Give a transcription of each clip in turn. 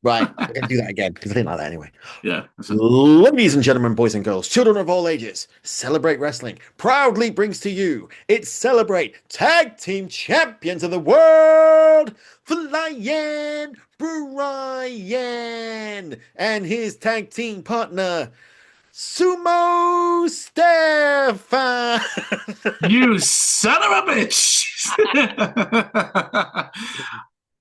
Right, we're going to do that again because I didn't like that anyway. Yeah. Ladies and gentlemen, boys and girls, children of all ages, Celebrate Wrestling proudly brings to you its Celebrate Tag Team Champions of the World, Flying Brian and his tag team partner, Sumo Stefan. You son of a bitch!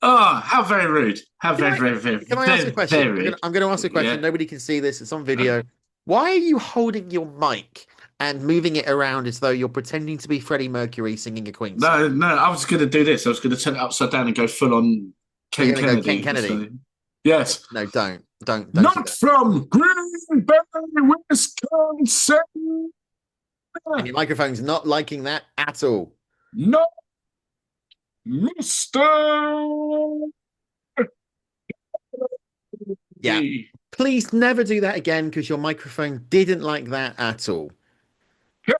Oh, how very rude. How Can very, I very, very, can I ask a very, question? very rude. I'm gonna ask a question. Yeah. Nobody can see this. It's on video. Why are you holding your mic and moving it around as though you're pretending to be Freddie Mercury singing a Queen song? No, no, I was going to do this. I was going to turn it upside down and go full on Oh, you're Ken gonna go Ken Kennedy. Kennedy. Yes. No, don't do Not that. from Green Bay, Wisconsin. And your microphone's not liking that at all. Not Mr. Yeah. Please never do that again because your microphone didn't like that at all.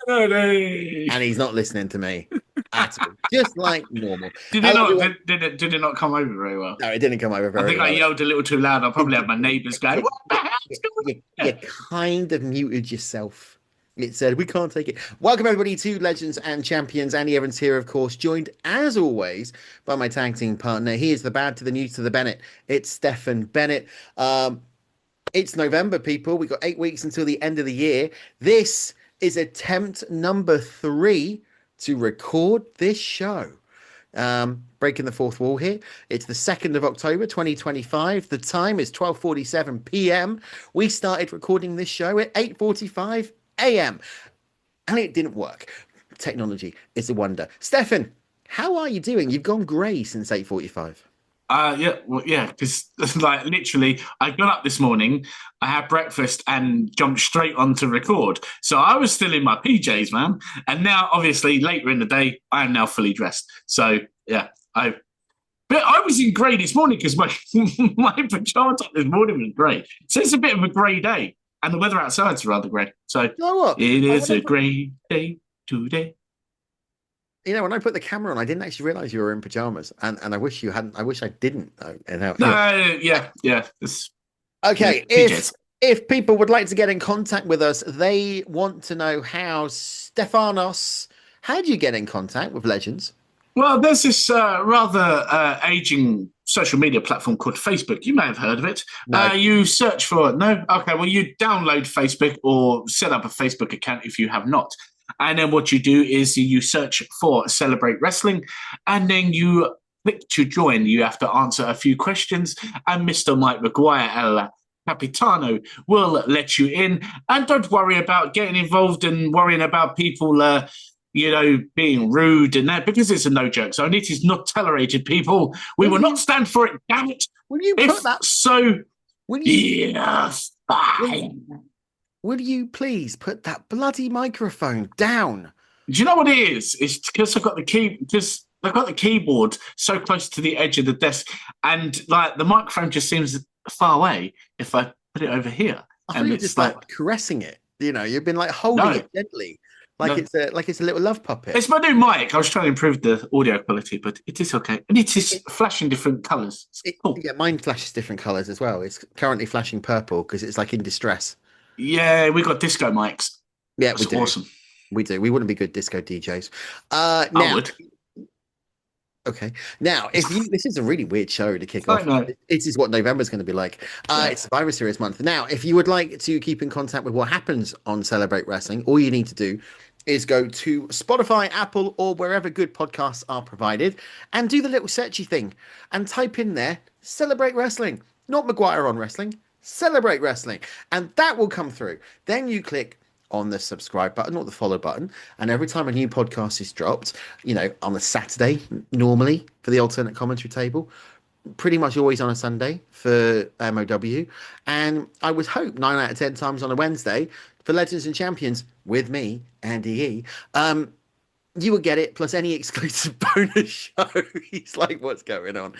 Kennedy. And he's not listening to me at all. Just like normal. Did it Hello, not? everyone. Did it not come over very well? No, it didn't come over I very think I well. yelled a little too loud. I probably had my neighbours going, "What the hell's going You on?" kind of muted yourself. It said, we can't take it. Welcome, everybody, to Legends and Champions. Andy Evans here, of course, joined, as always, by my tag team partner. He is the bad to the new to the Bennett. It's Stefan Bennett. It's November, people. We've got 8 weeks until the end of the year. This is attempt number 3 to record this show. Breaking the fourth wall here. It's the 2nd of October 2025. The time is 12:47 p.m. We started recording this show at 8:45 a.m. and it didn't work. Technology is a wonder. Stefan, how are you doing? You've gone grey since 8:45. Yeah, well, yeah, because like literally, I got up this morning, I had breakfast, and jumped straight on to record. So I was still in my PJs, man. And now, obviously, later in the day, I am now fully dressed. So yeah, but I was in grey this morning because my my pajamas up this morning was grey. So it's a bit of a grey day, and the weather outside's rather grey. So You know what? it is a grey day today. You know, when I put the camera on, I didn't actually realize you were in pajamas, and I wish you hadn't. I wish I didn't though. And No, here. yeah, it's Okay, PJs. if people would like to get in contact with us, they want to know how. Stefanos, how do you get in contact with Legends? Well, there's this rather aging social media platform called Facebook. You may have heard of it. No. You search for, no? Okay, well, you download Facebook or set up a Facebook account if you have not. And then what you do is you search for Celebrate Wrestling, and then you click to join. You have to answer a few questions, and Mr. Mike McGuire, El Capitano, will let you in. And don't worry about getting involved and worrying about people being rude and that, because it's a no joke zone. It is not tolerated, people. We will not stand for it, damn it. Will you If put that? so, Will you? yes, fine. Will you please put that bloody microphone down? Do you know what it is? It's because I've got the keyboard so close to the edge of the desk, and like the microphone just seems far away if I put it over here. I thought And you were it's just like caressing it. You know, you've been like holding no, it gently, like no. it's a little love puppet. It's my new mic. I was trying to improve the audio quality, but it is okay. And it is flashing different colours. Cool. Yeah, mine flashes different colors as well. It's currently flashing purple because it's like in distress. Yeah, we got disco mics. Yeah, That's we do. awesome. We do. We wouldn't be good disco DJs. I Now, would. okay. Now, if you, this is a really weird show to kick I off. know. This is what November's going to be like. Yeah. It's Survivor Series month. Now, if you would like to keep in contact with what happens on Celebrate Wrestling, all you need to do is go to Spotify, Apple, or wherever good podcasts are provided, and do the little searchy thing and type in there Celebrate Wrestling, not McGuire on Wrestling, Celebrate Wrestling, and that will come through. Then you click on the subscribe button or the follow button, and every time a new podcast is dropped, you know, on a Saturday normally for the alternate commentary table, pretty much always on a Sunday for MOW, and I would hope 9 out of 10 times on a Wednesday for Legends and Champions with me, Andy E. You will get it plus any exclusive bonus show. He's like, what's going on?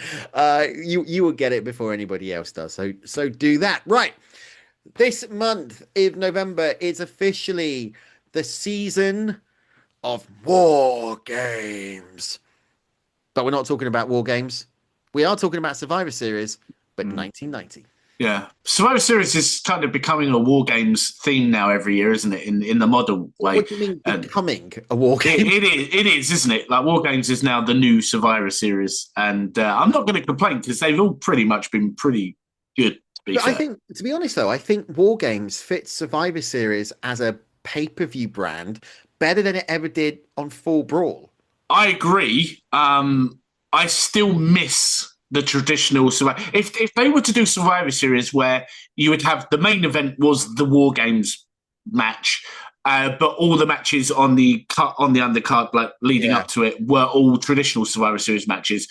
You will get it before anybody else does. So do that. Right. This month in November is officially the season of War Games. But we're not talking about War Games. We are talking about Survivor Series, but 1990. Yeah, Survivor Series is kind of becoming a War Games theme now every year, isn't it? In the modern way, What do you mean and becoming a war game? it is, isn't it? Like War Games is now the new Survivor Series, and I'm not going to complain because they've all pretty much been pretty good. To be But I fair, think, to be honest, though, I think War Games fits Survivor Series as a pay-per-view brand better than it ever did on Full Brawl. I agree. I still miss the traditional Survivor. If they were to do Survivor Series where you would have the main event was the War Games match, but all the matches on the undercard, like leading up to it, were all traditional Survivor Series matches,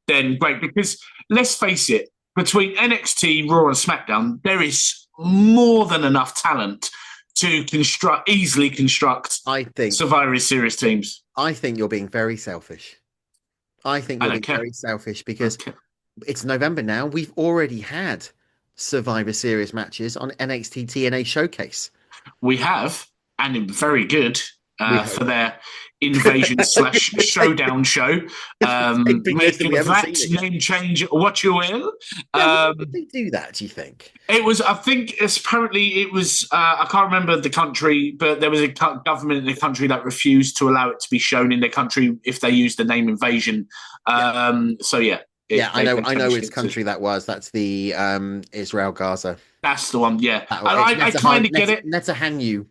then great. Because let's face it, between NXT, Raw, and SmackDown, there is more than enough talent to easily construct I think Survivor Series teams. I think you're being very selfish. I think I you're don't being care. very selfish because Okay. it's November now. We've already had Survivor Series matches on NXT TNA Showcase. We have, and very good We for hope. their invasion slash showdown show. Big list that Make we haven't that seen it yet. name change what you will. Yeah, why would they do that, do you think? It was, I think, apparently it was, I can't remember the country, but there was a government in the country that refused to allow it to be shown in their country if they used the name invasion. So, yeah. I know which country that was. That's the Israel Gaza. That's the one, yeah. I It's kind of get it. Netanyahu.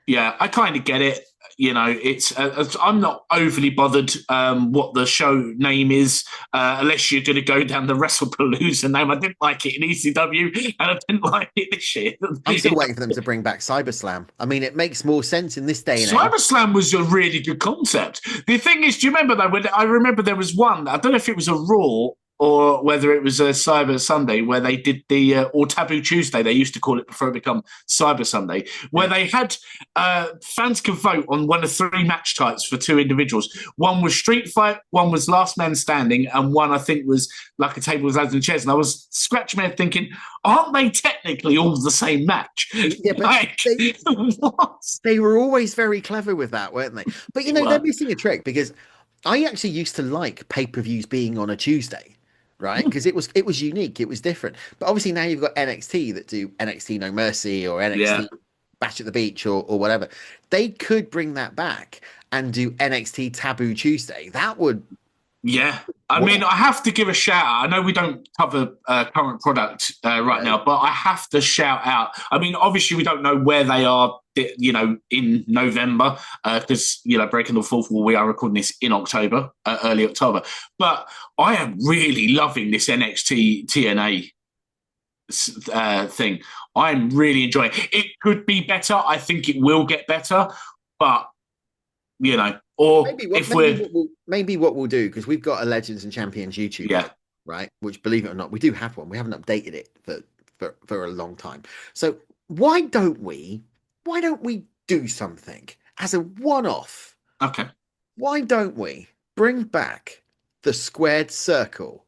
Yeah, I kind of get it. You know, it's I'm not overly bothered what the show name is, unless you're going to go down the WrestlePalooza name. I didn't like it in ECW, and I didn't like it this year. I'm still waiting for them to bring back CyberSlam. I mean, it makes more sense in this day and age. CyberSlam was a really good concept. The thing is, do you remember though? I remember there was one. I don't know if it was a Raw or whether it was a Cyber Sunday where they did the or Taboo Tuesday. They used to call it before it become Cyber Sunday, where they had fans could vote on one of 3 match types for 2 individuals. One was Street Fight, one was Last Man Standing, and one I think was like a table with ladders and chairs. And I was scratching my head thinking, aren't they technically all the same match? Yeah, but like, they were always very clever with that, weren't they? But you know, they're missing a trick because I actually used to like pay-per-views being on a Tuesday, right? Because it was unique, it was different. But obviously now you've got NXT that do NXT No Mercy or NXT Bash at the Beach or whatever. They could bring that back and do NXT Taboo Tuesday. That would I mean, I have to give a shout out. I know we don't cover current product right now, but I have to shout out. I mean, obviously, we don't know where they are, you know, in November, because, you know, breaking the fourth wall, we are recording this in October, early October. But I am really loving this NXT TNA thing. I'm really enjoying it. It could be better. I think it will get better, but, you know, or maybe what we'll do, because we've got a Legends and Champions YouTube channel, right? Which, believe it or not, we do have one. We haven't updated it for a long time. So why don't we do something as a one-off? Okay. Why don't we bring back the squared circle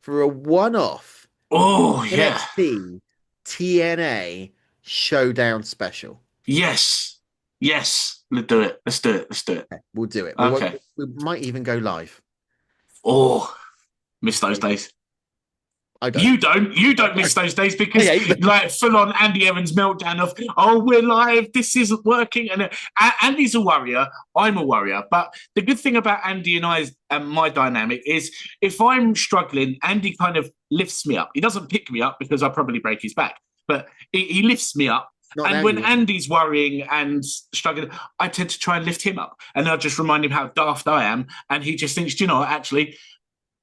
for a one-off NXT TNA showdown special? Yes. Let's do it. Okay, we'll do it. Okay. We might even go live. Oh, miss those days. I don't. You don't miss those days because like full on Andy Evans meltdown of, oh, we're live, this isn't working. And Andy's a warrior, I'm a warrior. But the good thing about Andy and I and my dynamic is if I'm struggling, Andy kind of lifts me up. He doesn't pick me up because I'll probably break his back, but he lifts me up. And when Andy's worrying and struggling, I tend to try and lift him up. And I'll just remind him how daft I am. And he just thinks, you know, actually,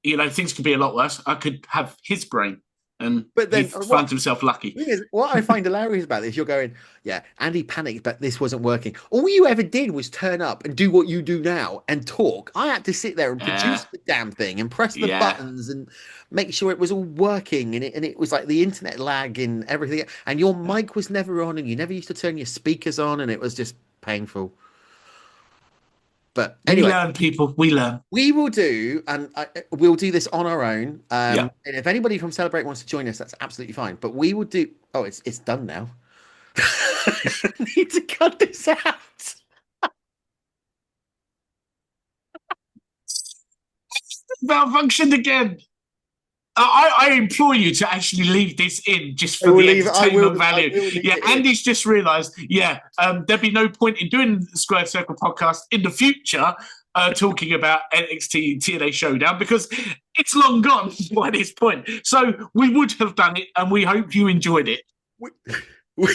you know, things could be a lot worse. I could have his brain. But then he finds himself lucky. What I find hilarious about this, you're going, yeah, Andy panicked, but this wasn't working. All you ever did was turn up and do what you do now and talk. I had to sit there and produce the damn thing and press the buttons and make sure it was all working. And it was like the internet lag and everything. And your mic was never on and you never used to turn your speakers on. And it was just painful. But anyway, we learn, people. We learn. We will do, and we'll do this on our own. And if anybody from Celebrate wants to join us, that's absolutely fine. But we will do. Oh, it's done now. I need to cut this out. Malfunctioned again. I implore you to actually leave this in just I for will the leave. I will. entertainment I value. will leave Yeah, it in. Andy's just realised. Yeah, there'd be no point in doing the Square Circle podcast in the future, talking about NXT TNA Showdown because it's long gone by this point. So we would have done it, and we hope you enjoyed it. We,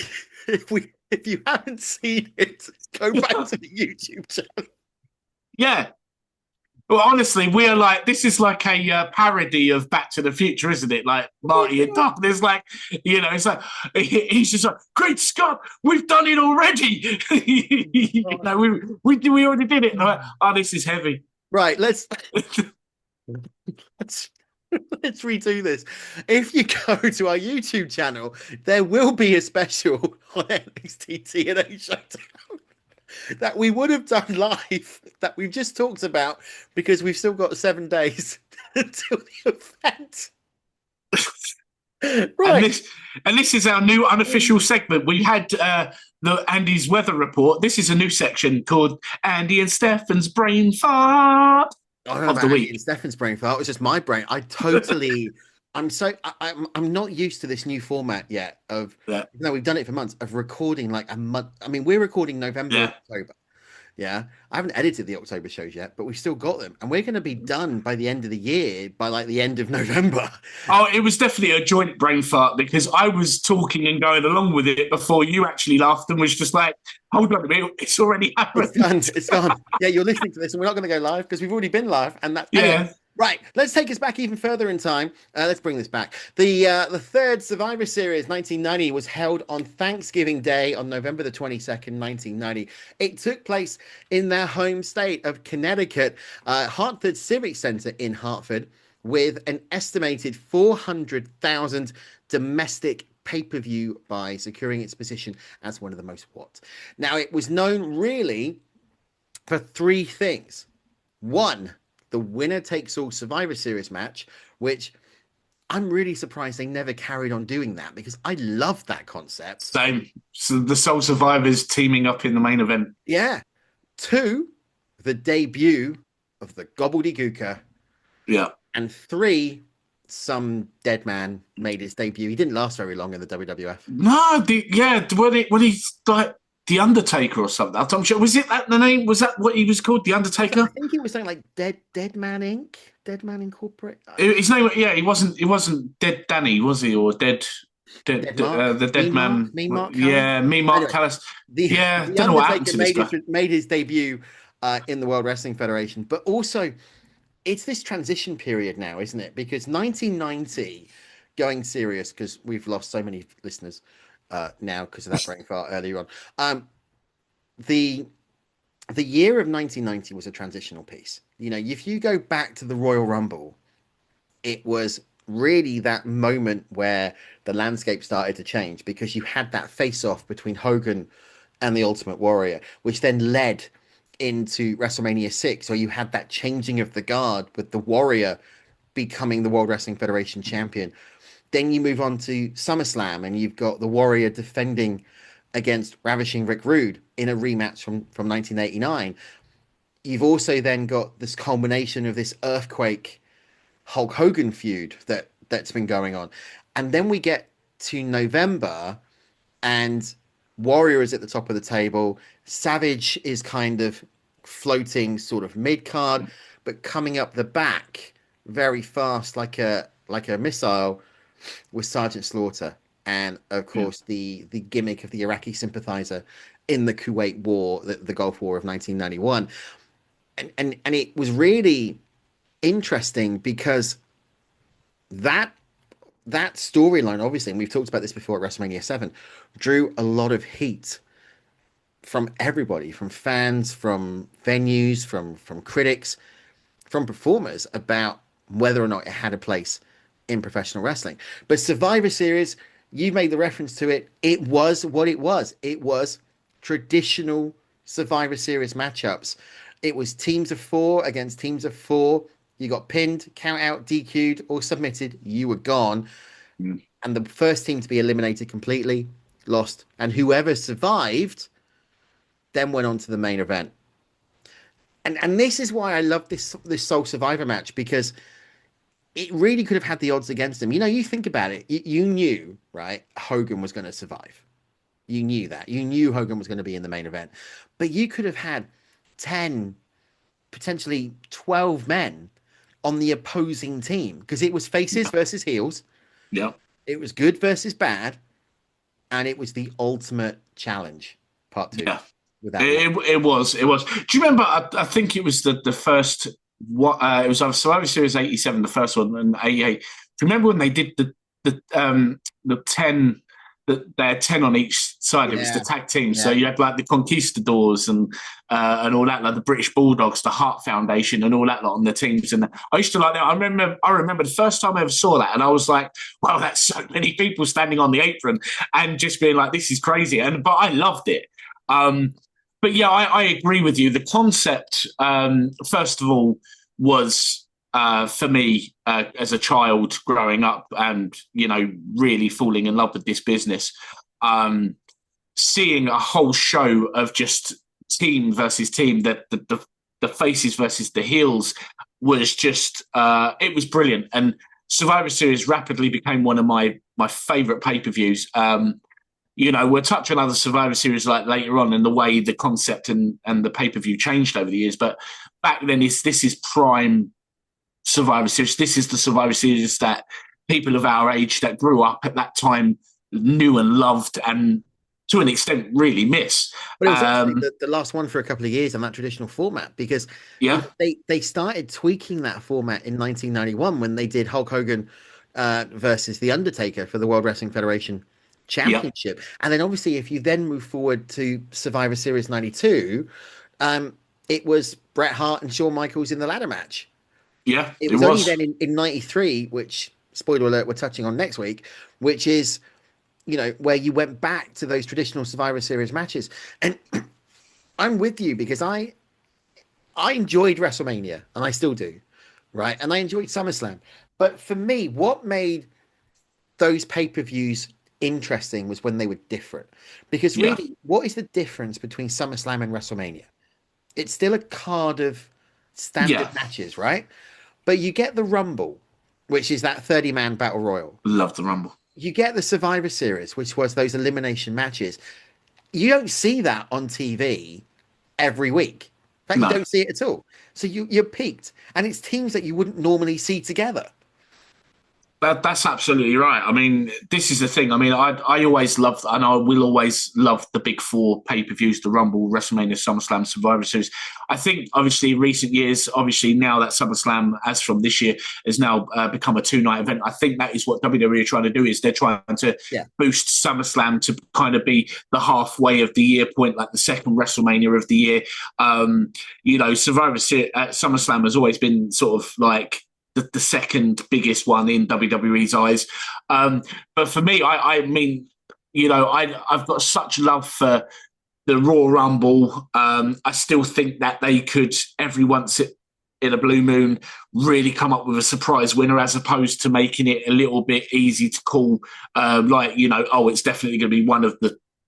if you haven't seen it, go back to the YouTube channel. Yeah. Well, honestly, we're like, this is like a parody of Back to the Future, isn't it? Like Marty and Doc. There's like, it's like, he's just like, great Scott, we've done it already. We already did it. Like, oh, this is heavy. Right, let's let's redo this. If you go to our YouTube channel, there will be a special on NXT TNA Showdown that we would have done live that we've just talked about because we've still got 7 days until the event. Right. And this is our new unofficial segment. We had the Andy's weather report. This is a new section called Andy and Stefan's brain fart of the week. Stefan's brain fart. It was just my brain. I'm not used to this new format yet of no, we've done it for months of recording like a month. I mean, we're recording November, October. Yeah. I haven't edited the October shows yet, but we've still got them. And we're going to be done by the end of the year, by like the end of November. Oh, it was definitely a joint brain fart because I was talking and going along with it before you actually laughed and was just like, hold on a minute, it's already happened. It's gone. Yeah, you're listening to this and we're not going to go live because we've already been live. And that's anyway. Right, let's take us back even further in time. Let's bring this back. The third Survivor Series 1990 was held on Thanksgiving Day on November the 22nd, 1990. It took place in their home state of Connecticut, Hartford Civic Center in Hartford, with an estimated 400,000 domestic pay-per-view buys, securing its position as one of the most watched. Now, it was known really for 3 things. One, the winner takes all Survivor Series match, which I'm really surprised they never carried on doing that because I love that concept. Same. So the sole survivors teaming up in the main event. Yeah. 2, the debut of the Gobbledy Gooker. Yeah. And 3, some dead man made his debut. He didn't last very long in the WWF. No, when he's like the Undertaker or something. I'm sure. Was it that the name? Was that what he was called? The Undertaker? I think he was something like Dead Man Inc. Dead Man Incorporate. His name, yeah, he wasn't Dead Danny, was he? Or Dead Mark? The Dead Man. Mark Callis. The don't know what happened to this guy. Made his debut in the World Wrestling Federation, but also it's this transition period now, isn't it? Because 1990, going serious, because we've lost so many listeners now because of that brain fart earlier on. The year of 1990 was a transitional piece. You know, if you go back to the Royal Rumble, it was really that moment where the landscape started to change because you had that face-off between Hogan and the Ultimate Warrior, which then led into WrestleMania 6, where you had that changing of the guard with the Warrior becoming the World Wrestling Federation champion. Then you move on to SummerSlam and you've got the Warrior defending against Ravishing Rick Rude in a rematch from 1989. You've also then got this culmination of this Earthquake Hulk Hogan feud that's been going on. And then we get to November and Warrior is at the top of the table. Savage is kind of floating sort of mid-card, but coming up the back very fast like a missile with Sergeant Slaughter. And of course, the gimmick of the Iraqi sympathizer in the Kuwait War, the Gulf War of 1991. And it was really interesting because that storyline, obviously, and we've talked about this before at WrestleMania 7, drew a lot of heat from everybody, from fans, from venues, from critics, from performers about whether or not it had a place in professional wrestling. But Survivor Series, you made the reference to it. It was what it was. It was traditional Survivor Series matchups. It was teams of 4 against teams of 4. You got pinned, count out, DQ'd, or submitted. You were gone. And the first team to be eliminated completely lost. And whoever survived then went on to the main event. And this is why I love this Soul Survivor match, because it really could have had the odds against him. You know, you think about it, you knew, right? Hogan was going to survive. You knew that. You knew Hogan was going to be in the main event. But you could have had 10, potentially 12 men on the opposing team because it was faces Yeah, versus heels. yeah, It was good versus bad. And it was the ultimate challenge, part two, yeah. without a doubt. It was. It was. Do you remember? I think it was the first. What it was on Survivor Series '87, the first one, and '88. Do you remember when they did the 10? That they had 10 on each side. It was the Yeah, tag team. So yeah. you had like the Conquistadors and all that, like the British Bulldogs, the Hart Foundation, and all that lot on the teams. And I used to like that. I remember the first time I ever saw that, and I was like, "Wow, that's so many people standing on the apron," and just being like, "This is crazy." But I loved it. Um, but yeah, I agree with you. The concept, first of all, was for me as a child growing up, and really falling in love with this business. Um, Seeing a whole show of just team versus team, the faces versus the heels was just it was brilliant. And Survivor Series rapidly became one of my favorite pay per views. We'll touch on other Survivor Series like later on and the way the concept and the pay per view changed over the years. But back then, this is prime Survivor Series. This is the Survivor Series that people of our age that grew up at that time knew and loved, and to an extent really miss. But it was actually the last one for a couple of years on that traditional format because Yeah, they started tweaking that format in 1991 when they did Hulk Hogan versus The Undertaker for the World Wrestling Federation yeah, Championship. And then obviously, if you then move forward to Survivor Series 92, it was Bret Hart and Shawn Michaels in the ladder match. yeah. It It was only was. then in 93, which, spoiler alert, we're touching on next week, which is, where you went back to those traditional Survivor Series matches. And I'm with you because I enjoyed WrestleMania and I still do, right? And I enjoyed SummerSlam. But for me, what made those pay-per-views interesting was when they were different. Because Yeah, really, what is the difference between SummerSlam and WrestleMania? It's still a card of yeah. standard matches, right? But you get the Rumble, which is that 30-man battle royal. Love the Rumble. You get the Survivor Series, which was those elimination matches. You don't see that on TV every week. In fact, you No. don't see it at all. So you're peaked, and it's teams that you wouldn't normally see together. That's absolutely right. I mean, this is the thing. I mean, I always loved, and I will always love the big four pay per views: the Rumble, WrestleMania, SummerSlam, Survivor Series. I think, obviously, in recent years, obviously now that SummerSlam, as from this year, has now become a 2 night event. I think that is what WWE are trying to do. Is they're trying to Yeah. boost SummerSlam to kind of be the halfway of the year point, like the second WrestleMania of the year. Survivor Series, SummerSlam has always been sort of like the second biggest one in WWE's eyes. But for me, I mean, I've got such love for the Raw Rumble. I still think that they could, every once in a blue moon, really come up with a surprise winner as opposed to making it a little bit easy to call, it's definitely going to be one of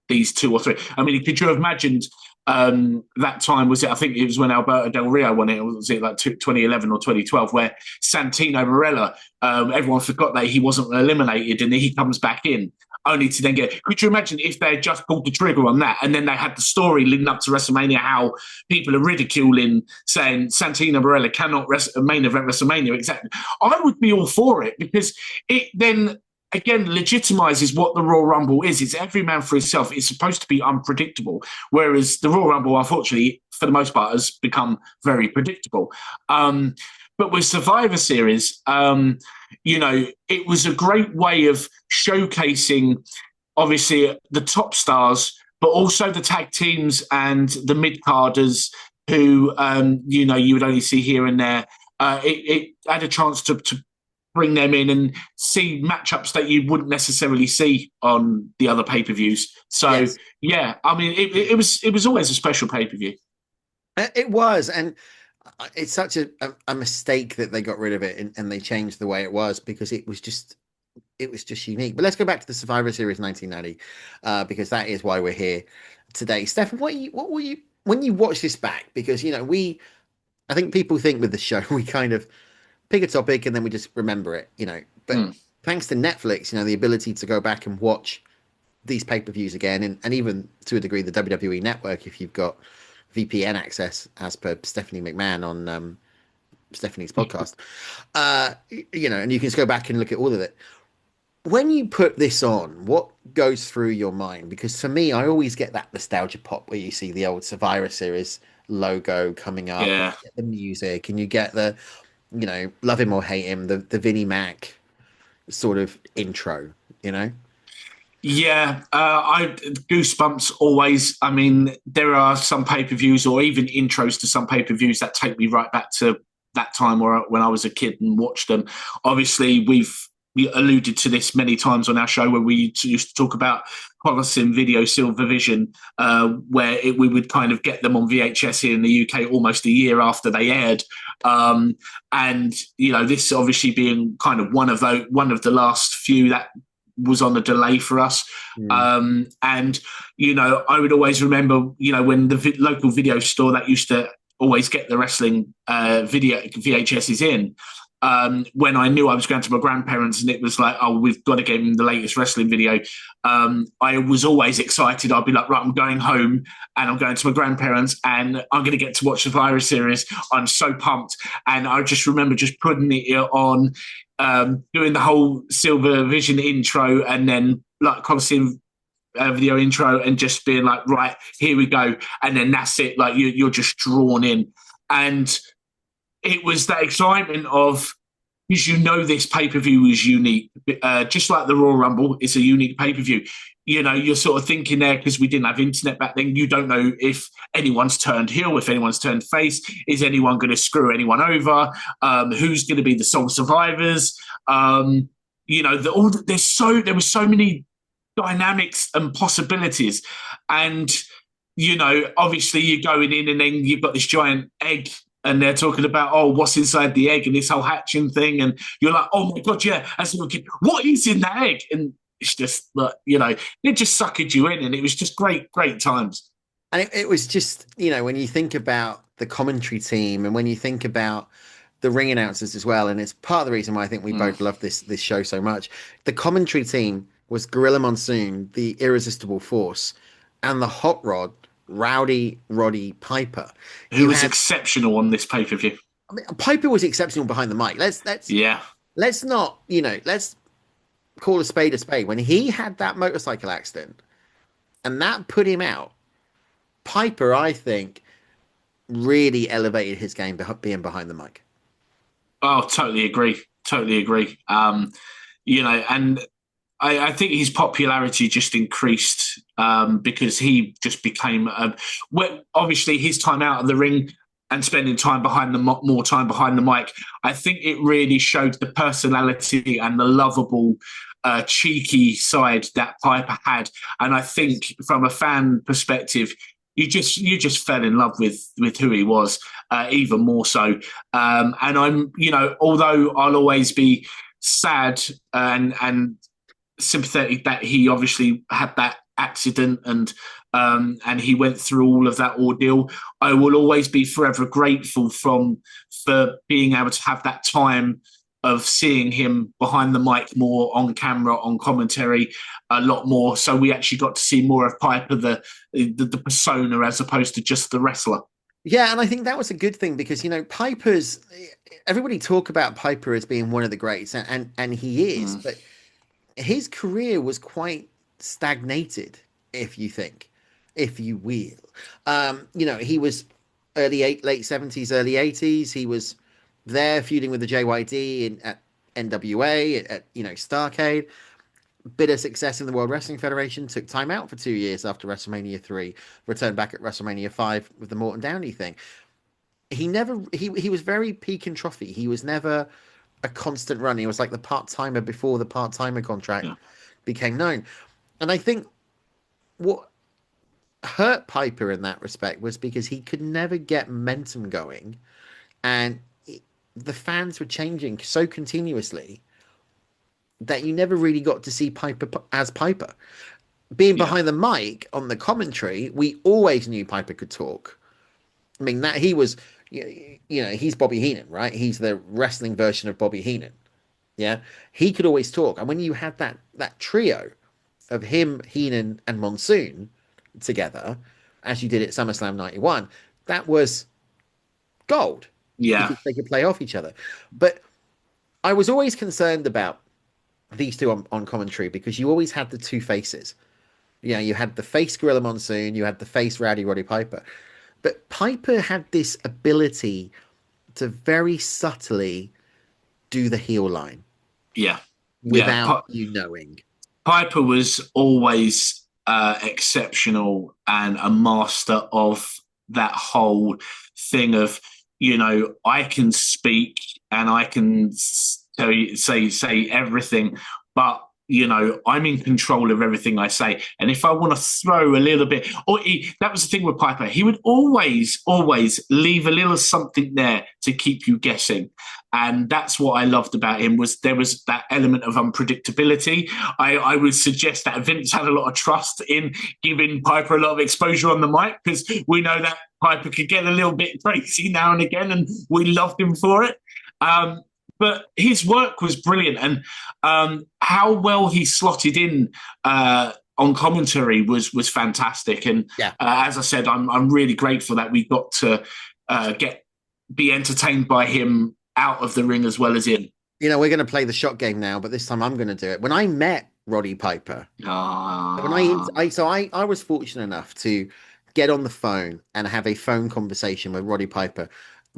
these two or three. I mean, could you have imagined that time? Was it? I think it was when Alberto Del Rio won it. Or was it like 2011 or 2012, where Santino Marella? Everyone forgot that he wasn't eliminated, and then he comes back in, only to then get. Could you imagine if they had just pulled the trigger on that, and then they had the story leading up to WrestleMania, how people are ridiculing, saying Santino Marella cannot main event WrestleMania? Exactly. I would be all for it because it then again legitimizes what the Royal Rumble is. It's every man for himself. It's supposed to be unpredictable, whereas the Royal Rumble, unfortunately, for the most part, has become very predictable. But with Survivor Series, it was a great way of showcasing, obviously, the top stars, but also the tag teams and the mid carders who, you would only see here and there. It had a chance to bring them in and see matchups that you wouldn't necessarily see on the other pay per views. So Yes. yeah, I mean, it was always a special pay per view. It was, and it's such a mistake that they got rid of it and they changed the way it was because it was just unique. But let's go back to the Survivor Series 1990 because that is why we're here today. Stefan, what were you when you watch this back? Because I think people think with the show we kind of pick a topic and then we just remember it, you know. But Mm. thanks to Netflix, you know, the ability to go back and watch these pay-per-views again, and even to a degree the WWE network if you've got VPN access, as per Stephanie McMahon on Stephanie's podcast. You know, and you can just go back and look at all of it. When you put this on, what goes through your mind? Because for me, I always get that nostalgia pop where you see the old Survivor Series logo coming up, and Yeah. you get the music, and you get the, you know, love him or hate him, the Vinnie Mac sort of intro, you know? Yeah, I goosebumps always. I mean, there are some pay-per-views or even intros to some pay-per-views that take me right back to that time or when I was a kid and watched them. Obviously, we alluded to this many times on our show where we used to talk about Coliseum Video Silver Vision, where we would kind of get them on VHS here in the UK almost a year after they aired. And you know, this obviously being kind of one of the last few that was on a delay for us. Mm. And, you know, I would always remember, you know, when the local video store that used to always get the wrestling video VHSs in, when I knew I was going to my grandparents and it was like, oh, we've got to get him the latest wrestling video. I was always excited. I'd be like, right, I'm going home and I'm going to my grandparents and I'm going to get to watch the Survivor Series. I'm so pumped. And I just remember just putting it on, doing the whole Silver Vision intro and then like Coliseum video intro and just being like, right, here we go. And then that's it. Like you're just drawn in. And it was that excitement of, because you know this pay-per-view is unique. Just like the Royal Rumble, it's a unique pay-per-view. You know, you're sort of thinking there, because we didn't have internet back then, you don't know if anyone's turned heel, if anyone's turned face. Is anyone going to screw anyone over? Who's going to be the sole survivors? You know, there were so many dynamics and possibilities. And, you know, obviously you're going in and then you've got this giant egg and they're talking about, oh, what's inside the egg and this whole hatching thing. And you're like, oh my God, yeah, as a little kid, what is in that egg? And it's just, you know, it just suckered you in and it was just great, great times. And it was just, you know, when you think about the commentary team and when you think about the ring announcers as well, and it's part of the reason why I think we both love this show so much. The commentary team was Gorilla Monsoon, the Irresistible Force, and the Hot Rod, Rowdy Roddy Piper. Who was exceptional on this pay-per-view. I mean, Piper was exceptional behind the mic. Let's not, you know, let's call a spade a spade. When he had that motorcycle accident and that put him out, Piper, I think, really elevated his game being behind the mic. Oh, totally agree. Totally agree. You know, and I think his popularity just increased because he just became obviously his time out of the ring and spending time more time behind the mic. I think it really showed the personality and the lovable, cheeky side that Piper had. And I think from a fan perspective, you just fell in love with who he was, even more so. And I'm, you know, although I'll always be sad and sympathetic that he obviously had that accident and he went through all of that ordeal, I will always be forever grateful for being able to have that time of seeing him behind the mic more, on camera, on commentary, a lot more. So we actually got to see more of Piper, the persona, as opposed to just the wrestler. Yeah, and I think that was a good thing because, you know, everybody talk about Piper as being one of the greats, and he is, but his career was quite stagnated, if you will. You know, he was late 70s, early 80s. He was there feuding with the JYD at NWA, at you know, Starrcade. Bit of success in the World Wrestling Federation, took time out for 2 years after WrestleMania 3, returned back at WrestleMania 5 with the Morton Downey thing. He was very peak and trophy. He was never a constant run. He was like the part-timer before the part-timer contract became known. And I think what hurt Piper in that respect was because he could never get momentum going, and the fans were changing so continuously that you never really got to see Piper as Piper. Being behind the mic on the commentary, we always knew Piper could talk. I mean, that he was, he's Bobby Heenan, right? He's the wrestling version of Bobby Heenan. Yeah, he could always talk, and when you had that trio of him, Heenan, and Monsoon together, as you did at SummerSlam '91, that was gold Yeah, because they could play off each other. But I was always concerned about these two on commentary because you always had the two faces. You had the face Gorilla Monsoon, you had the face Rowdy Roddy Piper. But Piper had this ability to very subtly do the heel line yeah, yeah. without you knowing. Piper was always exceptional and a master of that whole thing of, I can speak and I can tell you, say everything, but I'm in control of everything I say. And if I want to throw a little bit, that was the thing with Piper. He would always leave a little something there to keep you guessing. And that's what I loved about him was there was that element of unpredictability. I would suggest that Vince had a lot of trust in giving Piper a lot of exposure on the mic because we know that Piper could get a little bit crazy now and again, and we loved him for it. But his work was brilliant, and how well he slotted in on commentary was fantastic. And Yeah. as I said, I'm really grateful that we got to be entertained by him out of the ring as well as in. We're going to play the shot game now, but this time I'm going to do it. When I met Roddy Piper, when I was fortunate enough to get on the phone and have a phone conversation with Roddy Piper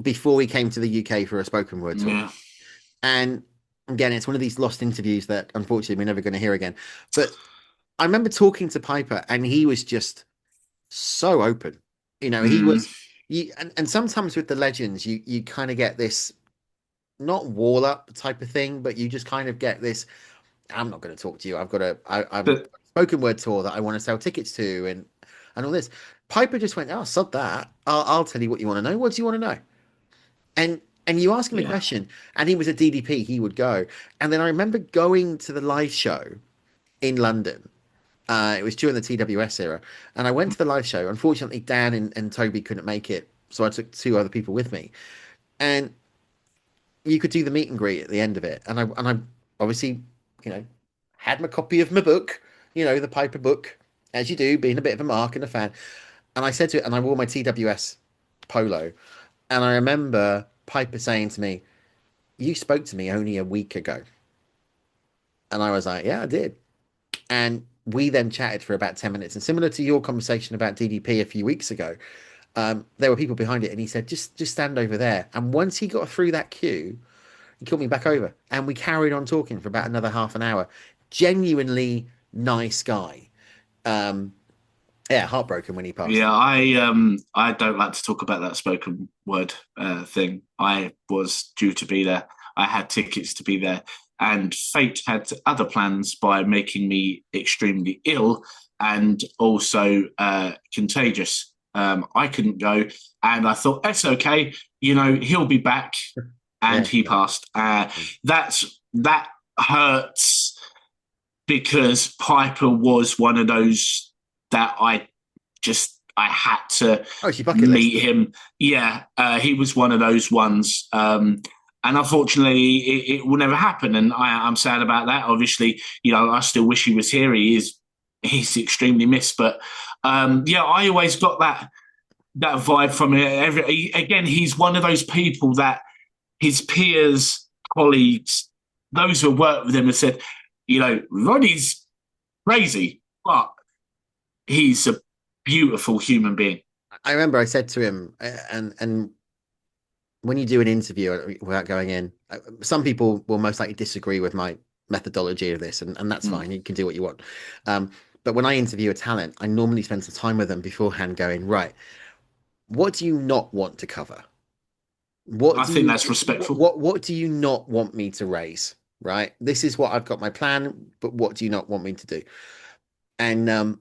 before he came to the UK for a spoken word tour. Yeah. And again, it's one of these lost interviews that unfortunately we're never going to hear again. But I remember talking to Piper and he was just so open. He was and sometimes with the legends, you kind of get this not wall up type of thing, but you just kind of get this, I'm not going to talk to you. I'm But spoken word tour that I want to sell tickets to and all this. Piper just went, oh, sod that. I'll tell you what you want to know. What do you want to know? And you ask him a yeah, question, and he was a DDP, he would go. And then I remember going to the live show in London. It was during the TWS era. And I went to the live show. Unfortunately, Dan and Toby couldn't make it. So I took two other people with me. And you could do the meet and greet at the end of it. And I obviously, had my copy of my book, the Piper book, as you do, being a bit of a mark and a fan. And I said to it, and I wore my TWS polo. And I remember Piper saying to me, you spoke to me only a week ago. And I was like, yeah, I did. And we then chatted for about 10 minutes. And similar to your conversation about DDP a few weeks ago, there were people behind it. And he said, just stand over there. And once he got through that queue, he called me back over. And we carried on talking for about another half an hour. Genuinely nice guy. Yeah, heartbroken when he passed. yeah. I don't like to talk about that spoken word thing. I was due to be there. I had tickets to be there, and fate had other plans by making me extremely ill and also contagious. I couldn't go, and I thought that's okay. He'll be back, and Yeah. he passed. That hurts because Piper was one of those that I had to Oh, it's your bucket list. meet him. Yeah, he was one of those ones. And unfortunately, it will never happen. And I'm sad about that. Obviously, I still wish he was here. He's extremely missed. But yeah, I always got that vibe from it. Again, he's one of those people that his peers, colleagues, those who worked with him have said, Roddy's crazy, but he's a beautiful human being. I remember I said to him, and when you do an interview without going in, some people will most likely disagree with my methodology of this, and that's fine. You can do what you want. But when I interview a talent, I normally spend some time with them beforehand going, right, what do you not want to cover? What I do think you that's respectful. what do you not want me to raise? Right? This is what I've got my plan, but what do you not want me to do? And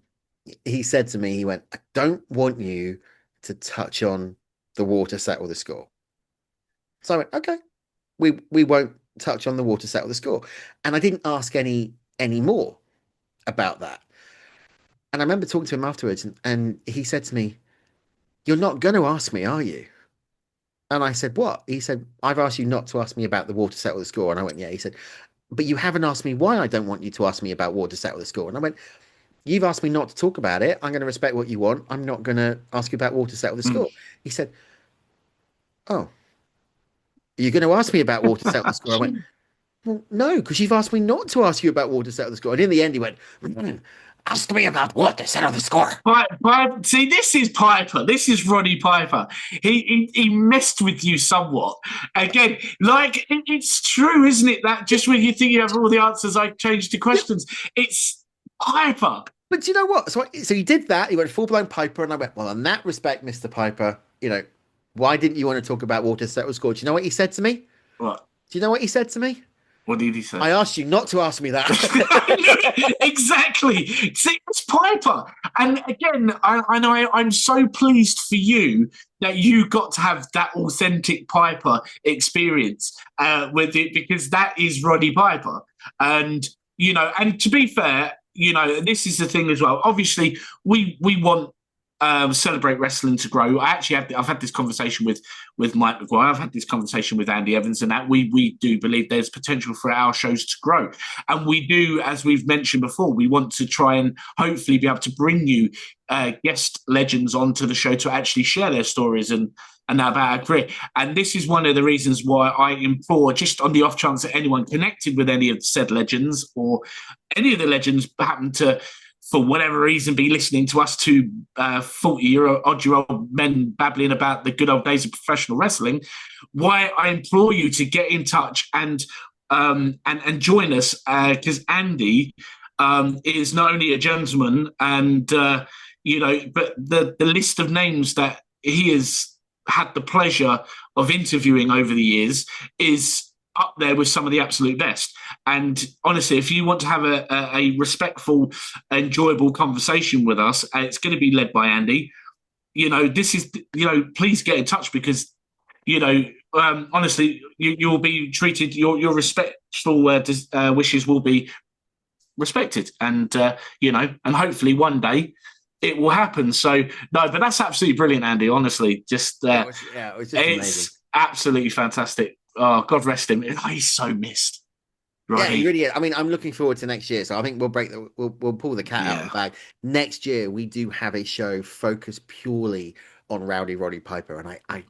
he said to me, he went, I don't want you to touch on the water settle the score. So I went, okay, we won't touch on the water settle the score. And I didn't ask any more about that. And I remember talking to him afterwards, and he said to me, you're not going to ask me, are you? And I said, what? He said, I've asked you not to ask me about the war to settle the score. And I went, yeah. He said, but you haven't asked me why I don't want you to ask me about war to settle the score. And I went, you've asked me not to talk about it. I'm going to respect what you want. I'm not going to ask you about war to settle the Mm. score. He said, oh, you're going to ask me about war to settle the score? I went, well, no, because you've asked me not to ask you about war to settle the score. And in the end, he went, ask me about war to settle the score. See, this is Piper. This is Roddy Piper. He messed with you somewhat. Again, like it's true, isn't it? That just when you think you have all the answers, I change the questions. It's Piper. But do you know what? So he did that. He went full blown Piper, and I went, well, in that respect, Mr. Piper, why didn't you want to talk about war to settle the score? Do you know what he said to me? What? Do you know what he said to me? What did he say? I asked you not to ask me that. Exactly. See, it's Piper. And again, I'm so pleased for you that you got to have that authentic Piper experience with it, because that is Roddy Piper. And, and to be fair, this is the thing as well. Obviously, we want Celebrate Wrestling to grow. I've had this conversation with Mike McGuire. I've had this conversation with Andy Evans, and that we do believe there's potential for our shows to grow. And we do, as we've mentioned before, we want to try and hopefully be able to bring you guest legends onto the show to actually share their stories and about our career. And this is one of the reasons why I implore, just on the off chance that anyone connected with any of said legends, or any of the legends happen to, for whatever reason, be listening to us two 40-odd-year-old men babbling about the good old days of professional wrestling, why I implore you to get in touch and join us, because Andy is not only a gentleman, and but the list of names that he has had the pleasure of interviewing over the years is up there with some of the absolute best. And honestly, if you want to have a respectful, enjoyable conversation with us, it's going to be led by Andy. This is, please get in touch, because, honestly, you'll be treated, your respectful wishes will be respected. And, and hopefully one day it will happen. So, no, but that's absolutely brilliant, Andy. Honestly, just, it was just amazing. It's absolutely fantastic. Oh, God rest him. Oh, he's so missed. Right. Yeah, he really is. I mean, I'm looking forward to next year. So I think we'll pull the cat out of the bag. Next year, we do have a show focused purely on Rowdy Roddy Piper, and I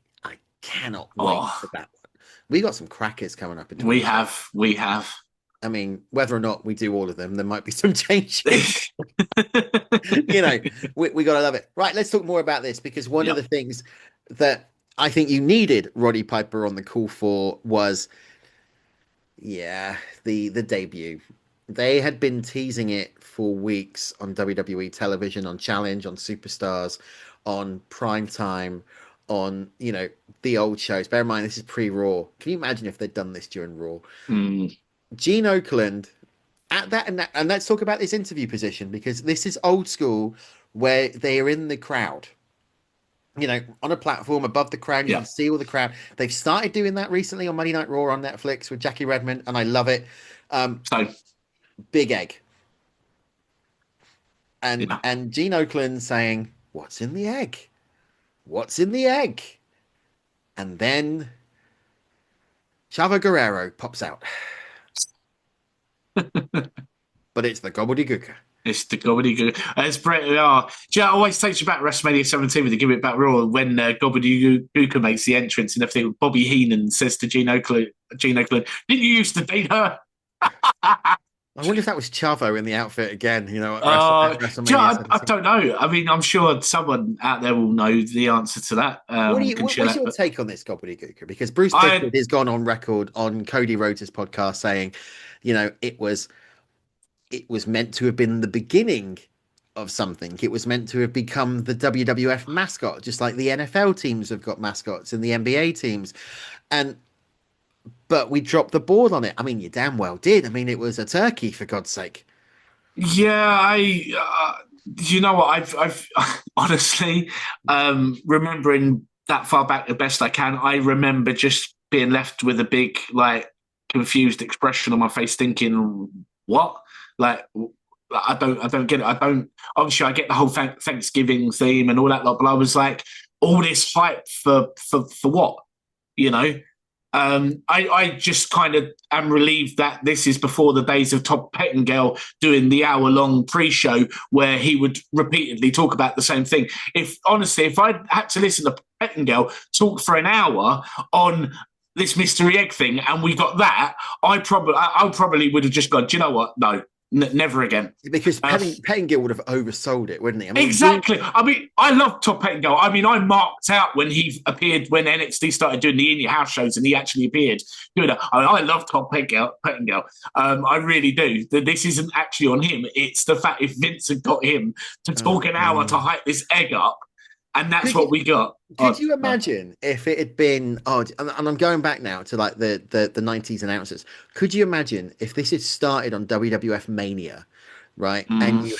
cannot wait for that one. We got some crackers coming up. We have. I mean, whether or not we do all of them, there might be some changes. We got to love it. Right, let's talk more about this, because one of the things that I think you needed Roddy Piper on the call for was, the debut. They had been teasing it for weeks on WWE television, on Challenge, on Superstars, on Primetime, on, the old shows. Bear in mind, this is pre-Raw. Can you imagine if they'd done this during Raw? Gene Okerlund at that, and let's talk about this interview position, because this is old school, where they are in the crowd, on a platform above the crowd. You can see all the crowd. They've started doing that recently on Monday Night Raw on Netflix with Jackie Redmond, and I love it. Big Egg, and Gene Okerlund saying, "What's in the egg? What's in the egg?" And then Chavo Guerrero pops out. But it's the Gobbledy Gooker. It's the Gobbledy Gooker. It's Brett. It always takes you back to WrestleMania 17 with the Give It Back Raw, when Gobbledy Gooker makes the entrance and everything. Bobby Heenan says to Gene Okerlund, "Didn't you used to date her?" I wonder if that was Chavo in the outfit again. WrestleMania. I don't know. I mean, I'm sure someone out there will know the answer to that. What's your take on this Gobbledy Gooker? Because Bruce Pritchard has gone on record on Cody Rhodes' podcast saying, it was meant to have been the beginning of something. It was meant to have become the WWF mascot, just like the NFL teams have got mascots and the NBA teams. But we dropped the ball on it. I mean, you damn well did. I mean, it was a turkey, for God's sake. Yeah, you know what? I've honestly, remembering that far back the best I can, I remember just being left with a big, confused expression on my face, thinking, what? I don't get it. Obviously I get the whole Thanksgiving theme and all that lot, but I was like, all this hype for what? You know, I just kind of am relieved that this is before the days of Todd Pettengill doing the hour-long pre-show where he would repeatedly talk about the same thing. If honestly, if I had to listen to Pettengill talk for an hour on this mystery egg thing, and we got that, I probably would have just gone, do you know what? No, never again. Because Pettengill would have oversold it, wouldn't he? I mean, Exactly. I mean, I love Todd Pettengill. I mean, I marked out when he appeared when NXT started doing the indie house shows, and he actually appeared. I love Todd Pettengill. I really do. This isn't actually on him. It's the fact if Vince had got him to talk an hour to hype this egg up, and that's what we got. Could you imagine if it had been and I'm going back now to like the 90s announcers. Could you imagine if this had started on WWF Mania, right? And you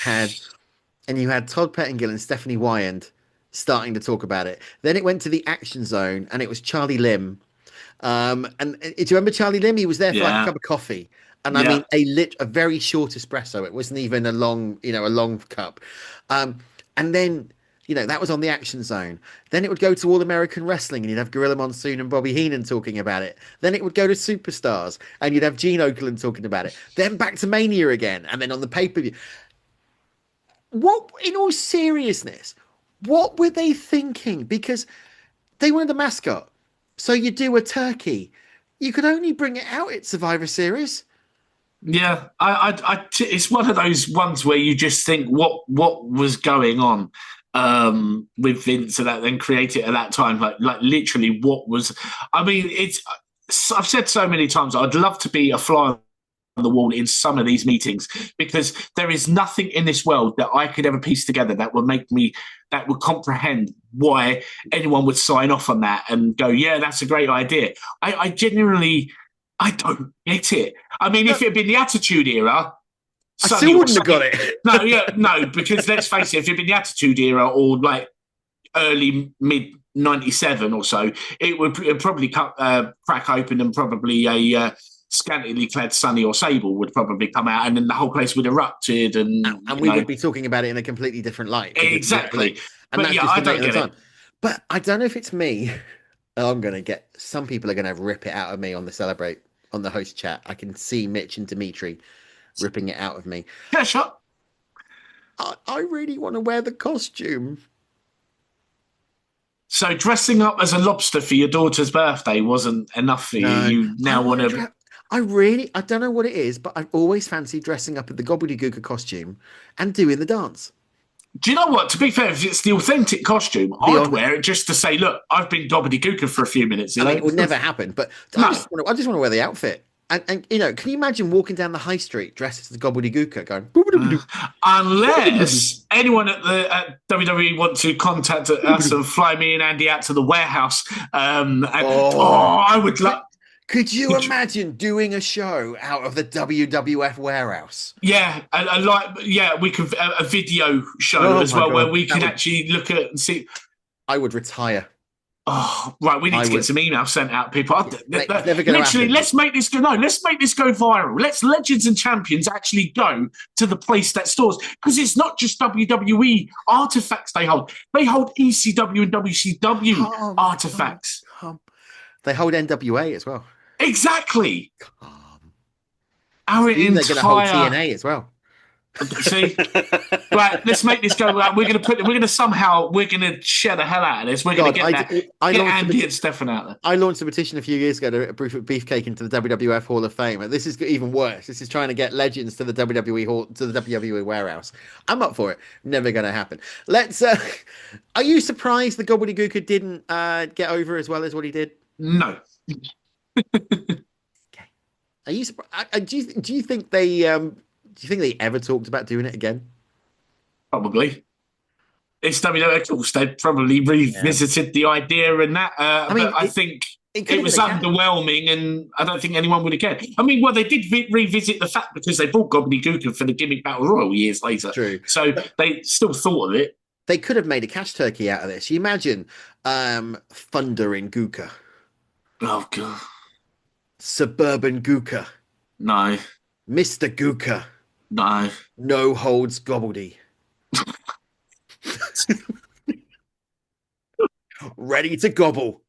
had Todd Pettengill and Stephanie Wyand starting to talk about it. Then it went to the Action Zone and it was Charlie Lim. And do you remember Charlie Lim? He was there for like a cup of coffee. And I mean a very short espresso. It wasn't even a long cup. And then that was on the Action Zone. Then it would go to All American Wrestling and you'd have Gorilla Monsoon and Bobby Heenan talking about it. Then it would go to Superstars and you'd have Gene Okerlund talking about it. Then back to Mania again. And then on the pay-per-view. What, in all seriousness, what were they thinking? Because they wanted the mascot. So you do a turkey. You could only bring it out at Survivor Series. Yeah, it's one of those ones where you just think, what was going on with Vince and that, then create it at that time? Like literally, what was? I mean, I've said so many times, I'd love to be a fly on the wall in some of these meetings because there is nothing in this world that I could ever piece together that would comprehend why anyone would sign off on that and go, yeah, that's a great idea. I genuinely, I don't get it. I mean, if it had been the Attitude Era, I still wouldn't have got it. No, because let's face it, if it had been the Attitude Era or like early mid 97 or so, it would probably crack open and probably a scantily clad Sonny or Sable would probably come out, and then the whole place would erupted, and we would be talking about it in a completely different light. Exactly. And but I don't get it. But I don't know if it's me. Some people are going to rip it out of me on the host chat. I can see Mitch and Dimitri ripping it out of me. Yeah, sure. I really want to wear the costume. So dressing up as a lobster for your daughter's birthday wasn't enough for you. You now want to... I don't know what it is, but I've always fancied dressing up in the Gobbledy Gooker costume and doing the dance. Do you know what? To be fair, if it's the authentic costume, I'd wear it just to say, look, I've been Gobbledy Gooker for a few minutes. I mean, it would never happen, but I just want to wear the outfit. And can you imagine walking down the high street dressed as the Gobbledy Gooker going... Unless anyone at WWE want to contact us and fly me and Andy out to the warehouse. I would love... Could you imagine doing a show out of the WWF warehouse? Yeah, we could a video show as well, where we can actually look at and see. I would retire. Oh, right. We need to get some emails sent out, people. Literally, let's make this go. No, let's make this go viral. Let's Legends and Champions actually go to the place that stores, because it's not just WWE artifacts they hold. They hold ECW and WCW artifacts. They hold NWA as well. Exactly. They're going to hold TNA as well. See, right? Let's make this go. We're going to share the hell out of this. We're going to get Andy and Stefan out there. I launched a petition a few years ago to put Beefcake into the WWF Hall of Fame, and this is even worse. This is trying to get legends to the WWE warehouse. I'm up for it. Never going to happen. Let's. Are you surprised the Gobbledy Gooker didn't get over as well as what he did? No. Okay. Are you surprised? Do you think they ever talked about doing it again? Probably. It's WWF. Of course, they probably revisited the idea and that. I think it was underwhelming, and I don't think anyone would have cared. I mean, they did revisit the fact because they bought Gobbledy Gooker for the Gimmick Battle Royal years later. True. So they still thought of it. They could have made a cash turkey out of this. You imagine Thunder in Gooker. Oh, God. Suburban Gooker. No. Mr. Gooker. No. No holds Gobbledy. Ready to gobble.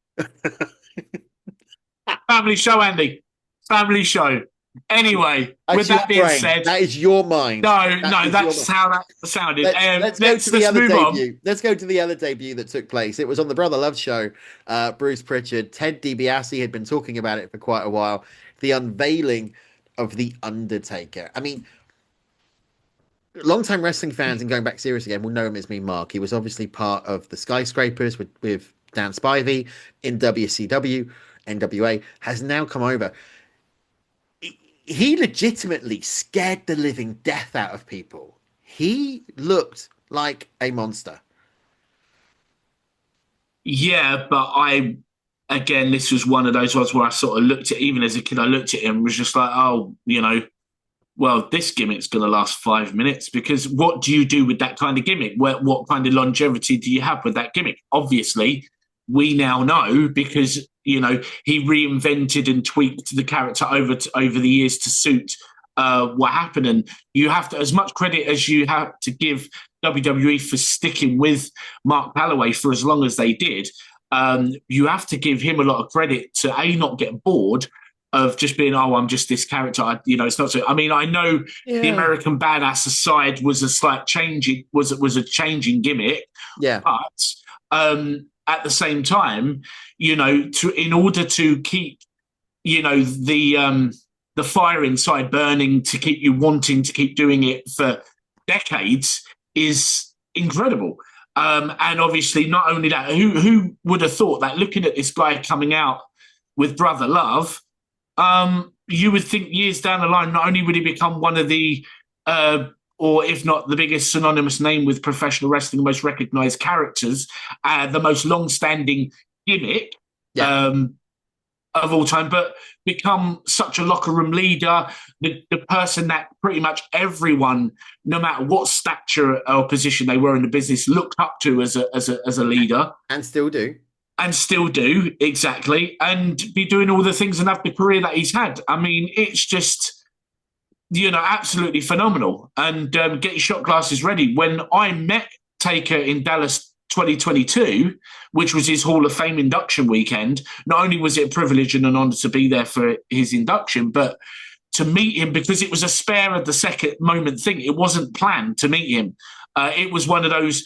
Family show, Andy. Family show. Anyway, That's with your that being brain. said, That is your mind. That no, is your that's mind. how that sounded. Let's go to the Let's other move on. debut. Let's go to the other debut that took place. It was on the Brother Love show. Bruce Pritchard, Ted DiBiase had been talking about it for quite a while. The unveiling of the Undertaker. I mean, long-time wrestling fans and going back serious again will know him as Mean Mark. He was obviously part of the Skyscrapers with Dan Spivey in WCW. NWA has now come over. He legitimately scared the living death out of people. He looked like a monster. Yeah, but again, this was one of those ones where I sort of looked at, even as a kid, I looked at him and was just like, oh, well, this gimmick's going to last 5 minutes because what do you do with that kind of gimmick? What kind of longevity do you have with that gimmick? Obviously, we now know because he reinvented and tweaked the character over the years to suit what happened. And you have to, as much credit as you have to give WWE for sticking with Mark Calloway for as long as they did. You have to give him a lot of credit to not get bored of just being, oh, I'm just this character. It's not so. I mean, I know the American Badass aside was a slight changing was a changing gimmick. Yeah, but at the same time, in order to keep, the fire inside burning, to keep you wanting to keep doing it for decades is incredible. And obviously, not only that, who would have thought that looking at this guy coming out with Brother Love, you would think years down the line, not only would he become one of the, or if not the biggest synonymous name with professional wrestling, the most recognized characters, the most long-standing gimmick of all time, but become such a locker room leader, the person that pretty much everyone, no matter what stature or position they were in the business, looked up to as a leader. And still do. And still do, exactly, and be doing all the things and have the career that he's had. I mean, it's just, absolutely phenomenal. And get your shot glasses ready. When I met Taker in Dallas 2022, which was his Hall of Fame induction weekend, not only was it a privilege and an honor to be there for his induction, but to meet him, because it was a spare of the second moment thing. It wasn't planned to meet him. It was one of those,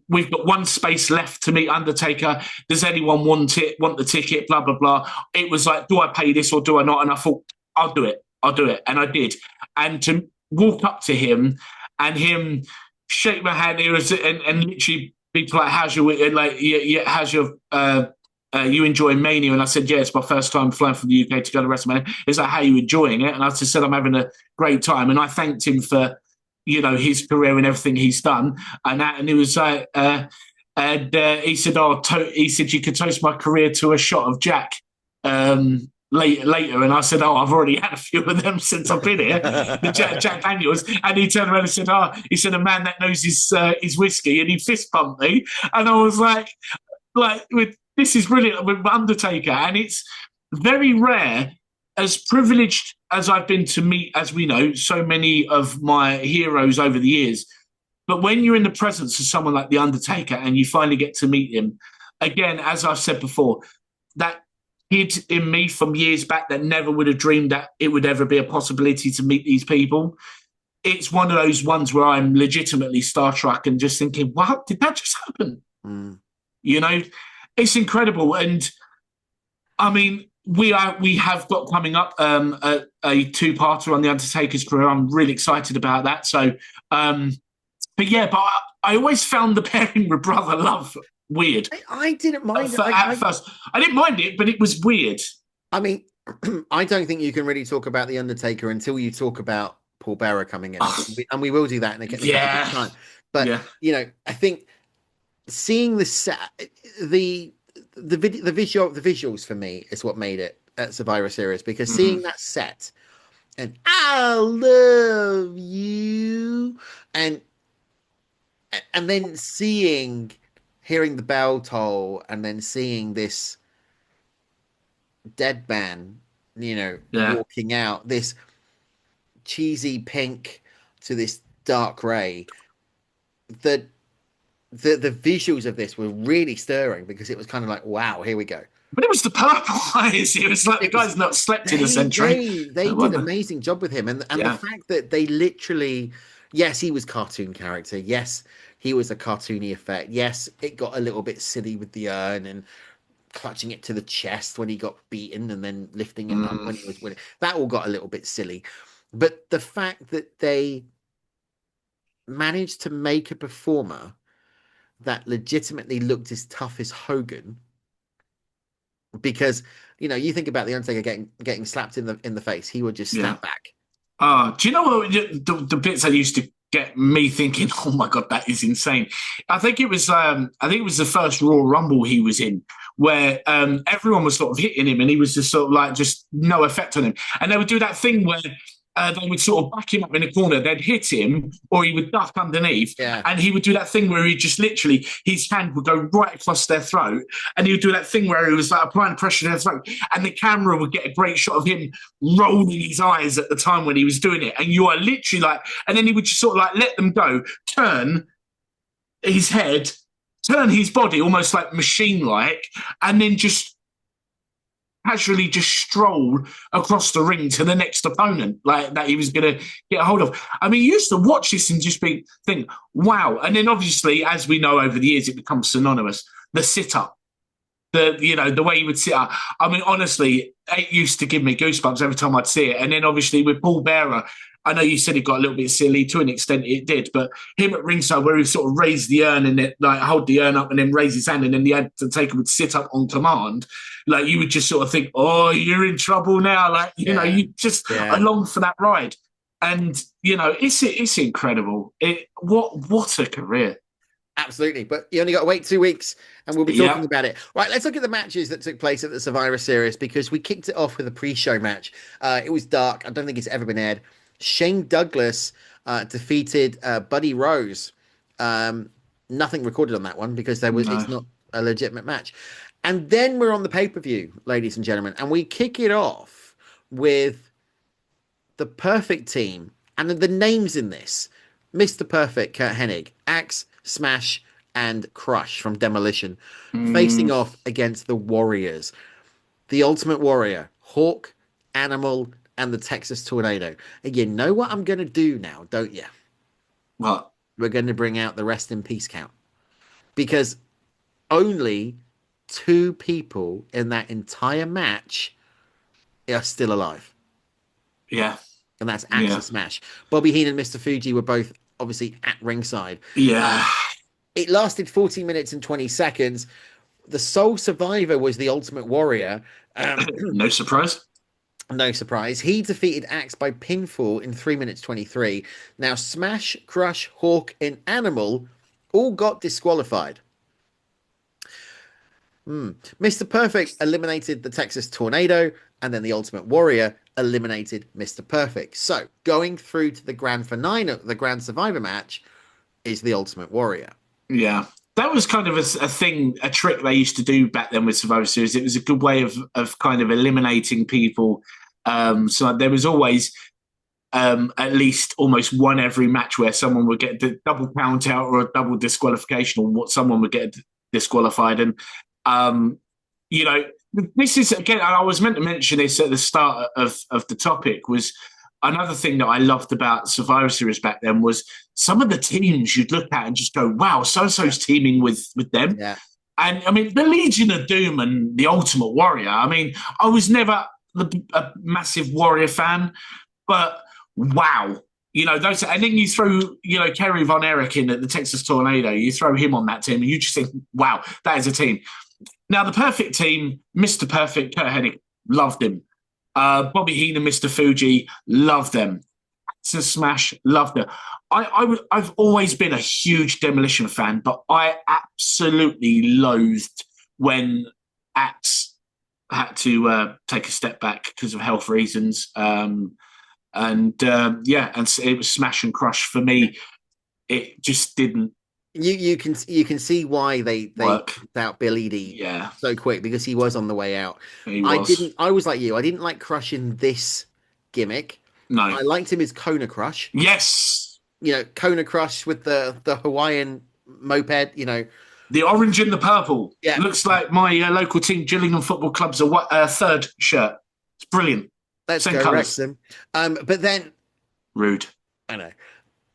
we've got one space left to meet Undertaker. Does anyone want the ticket? Blah, blah, blah. It was like, do I pay this or do I not? And I thought, I'll do it. And I did. And to walk up to him and him shake my hand and literally be like, how's your, you enjoying Mania? And I said, yeah, it's my first time flying from the UK to go to WrestleMania. It's like, how are you enjoying it? And I just said, I'm having a great time. And I thanked him for, his career and everything he's done. And he was like, he said, he said, you could toast my career to a shot of Jack later. And I said, I've already had a few of them since I've been here, the Jack Daniels. And he turned around and said, he said, a man that knows his whiskey. And he fist bumped me. And I was like, this is brilliant with Undertaker. And it's very rare, as privileged as I've been to meet, as we know, so many of my heroes over the years. But when you're in the presence of someone like The Undertaker and you finally get to meet him, again, as I've said before, that kid in me from years back that never would have dreamed that it would ever be a possibility to meet these people, it's one of those ones where I'm legitimately starstruck and just thinking, wow, did that just happen? It's incredible. And I mean, we have got coming up a two-parter on the Undertaker's career. I'm really excited about that. So, but I always found the pairing with Brother Love weird. I didn't mind it. At first. I didn't mind it, but it was weird. I mean, I don't think you can really talk about the Undertaker until you talk about Paul Bearer coming in, and we will do that in a couple of time. But I think seeing the set, the visuals for me is what made it at Survivor Series, because seeing that set and I love you and then hearing the bell toll and then seeing this dead man, walking out, this cheesy pink to this dark gray, the visuals of this were really stirring, because it was kind of like, wow, here we go. But it was the purple eyes. It was like the It was guy's not slept in a they century. they they did amazing job with him, and the Yeah. fact that they literally, yes, he was cartoon character, yes, he was a cartoony effect, yes, it got a little bit silly with the urn and clutching it to the chest when he got beaten and then lifting it up Mm, when he was winning. That all got a little bit silly. But the fact that they managed to make a performer that legitimately looked as tough as Hogan, because you think about the Undertaker getting slapped in the face, he would just yeah. snap back. Do you know what the bits that used to get me thinking? Oh my god, that is insane. I think it was the first Royal Rumble he was in, where everyone was sort of hitting him, and he was just sort of like just no effect on him. And they would do that thing where they would sort of back him up in a corner, they'd hit him, or he would duck underneath, Yeah, and he would do that thing where he just literally his hand would go right across their throat, and he would do that thing where he was like applying pressure to their throat, and the camera would get a great shot of him rolling his eyes at the time when he was doing it, and you are literally like, and then he would just sort of like let them go, turn his head, turn his body almost like machine like, and then just casually just stroll across the ring to the next opponent like that he was going to get a hold of. I mean, you used to watch this and just think, wow. And then obviously, as we know over the years, it becomes synonymous. The sit up, the way he would sit up. I mean, honestly, it used to give me goosebumps every time I'd see it. And then obviously with Paul Bearer, I know you said it got a little bit silly to an extent, it did, but him at ringside where he sort of raised the urn and it, like hold the urn up and then raise his hand and then the Undertaker would sit up on command, like you would just sort of think, oh, you're in trouble now, like yeah, you just yeah. along for that ride, and it's incredible. What a career. Absolutely, but you only got to wait 2 weeks, and we'll be talking Yeah, about it. Right, let's look at the matches that took place at the Survivor Series because we kicked it off with a pre-show match. It was dark. I don't think it's ever been aired. Shane Douglas defeated Buddy Rose. Um, Nothing recorded on that one because no, it's not a legitimate match. And then we're on the pay-per-view, ladies and gentlemen, and we kick it off with the perfect team, and the names in this: Mr. Perfect, Kurt Hennig, Axe, Smash, and Crush from Demolition, mm, facing off against the Warriors, the Ultimate Warrior, Hawk, Animal, and the Texas Tornado. And you know what I'm going to do now, don't you? what? We're going to bring out the rest in peace count because only two people in that entire match are still alive. Yeah, And that's Axe yeah, and Smash. Bobby Heenan and Mr. Fuji were both obviously at ringside. yeah. It lasted 14 minutes and 20 seconds. The sole survivor was the Ultimate Warrior. No surprise. No surprise. He defeated Axe by pinfall in 3 minutes 23. Now, Smash, Crush, Hawk, and Animal all got disqualified. Mr. Perfect eliminated the Texas Tornado, and then the Ultimate Warrior eliminated Mr. Perfect. So, going through to the grand finale, the grand survivor match, is the Ultimate Warrior. Yeah. That was kind of a thing, a trick they used to do back then with Survivor Series. It was a good way of kind of eliminating people. So there was always at least almost one every match where someone would get the double count out or a double disqualification, or what someone would get disqualified. And um, you know, this is again, I was meant to mention this at the start of the topic, was another thing that I loved about Survivor Series back then was some of the teams you'd look at and just go, wow, so and so's teaming with them. Yeah. And I mean, the Legion of Doom and the Ultimate Warrior. I mean, I was never a massive Warrior fan, but wow. Those, and then you throw, Kerry Von Erich in at the Texas Tornado, you throw him on that team, and you just think, wow, that is a team. Now, the perfect team, Mr. Perfect, Kurt Hennig, loved him. Bobby Heenan, Mr. Fuji, loved them. To Smash, loved them. I've always been a huge Demolition fan, but I absolutely loathed when Axe had to take a step back because of health reasons. And it was Smash and Crush for me. It just didn't You can see why they work. kicked out Bill Eadie Yeah, so quick because he was on the way out. he was. I was like you. I didn't like Crush in this gimmick. No. I liked him as Kona Crush. Yes. Kona Crush with the Hawaiian moped. The orange and the purple. Yeah. Looks like my local team, Gillingham Football Club's third shirt. It's brilliant. Let's Same go colours. Wrexham. But then Rude. I know.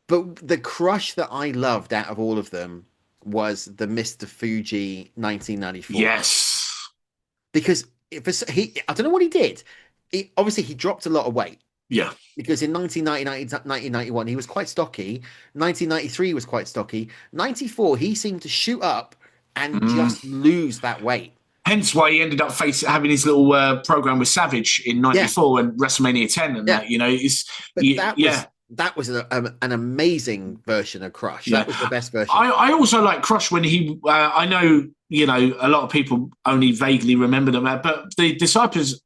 But the crush that I loved out of all of them was the Mr. Fuji 1994. Yes. Because I don't know what he did. Obviously, he dropped a lot of weight. Yeah. Because in 1991, he was quite stocky. 1993 was quite stocky. 94, he seemed to shoot up and just lose that weight. Hence why he ended up having his little program with Savage in '94 and WrestleMania 10 and that. You know, that was an amazing version of Crush. That was the best version. I also like Crush when he. I know a lot of people only vaguely remember them, but the Disciples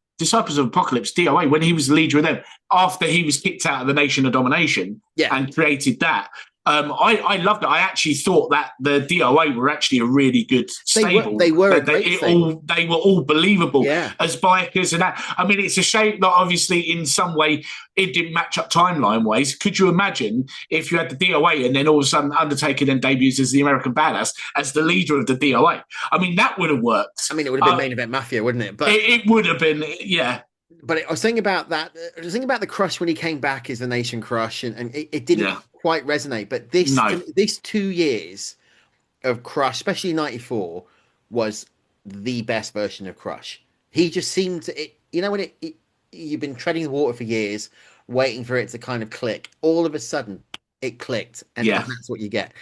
of Apocalypse, DOA, when he was the leader of them, after he was kicked out of the Nation of Domination and created that. I loved it. I actually thought that the DOA were actually a really good stable. They were all believable as bikers and that. I mean, it's a shame that obviously in some way it didn't match up timeline wise. Could you imagine if you had the DOA and then all of a sudden Undertaker then debuts as the American Badass as the leader of the DOA? I mean, that would have worked. I mean, it would have been Main Event Mafia, wouldn't it? But it would have been, yeah. But I was thinking about that. I was thinking about the Crush when he came back as the Nation Crush, and it didn't quite resonate. But this 2 years of Crush, especially '94, was the best version of Crush. He just seemed to, when you've been treading the water for years, waiting for it to kind of click. All of a sudden, it clicked, and that's what you get.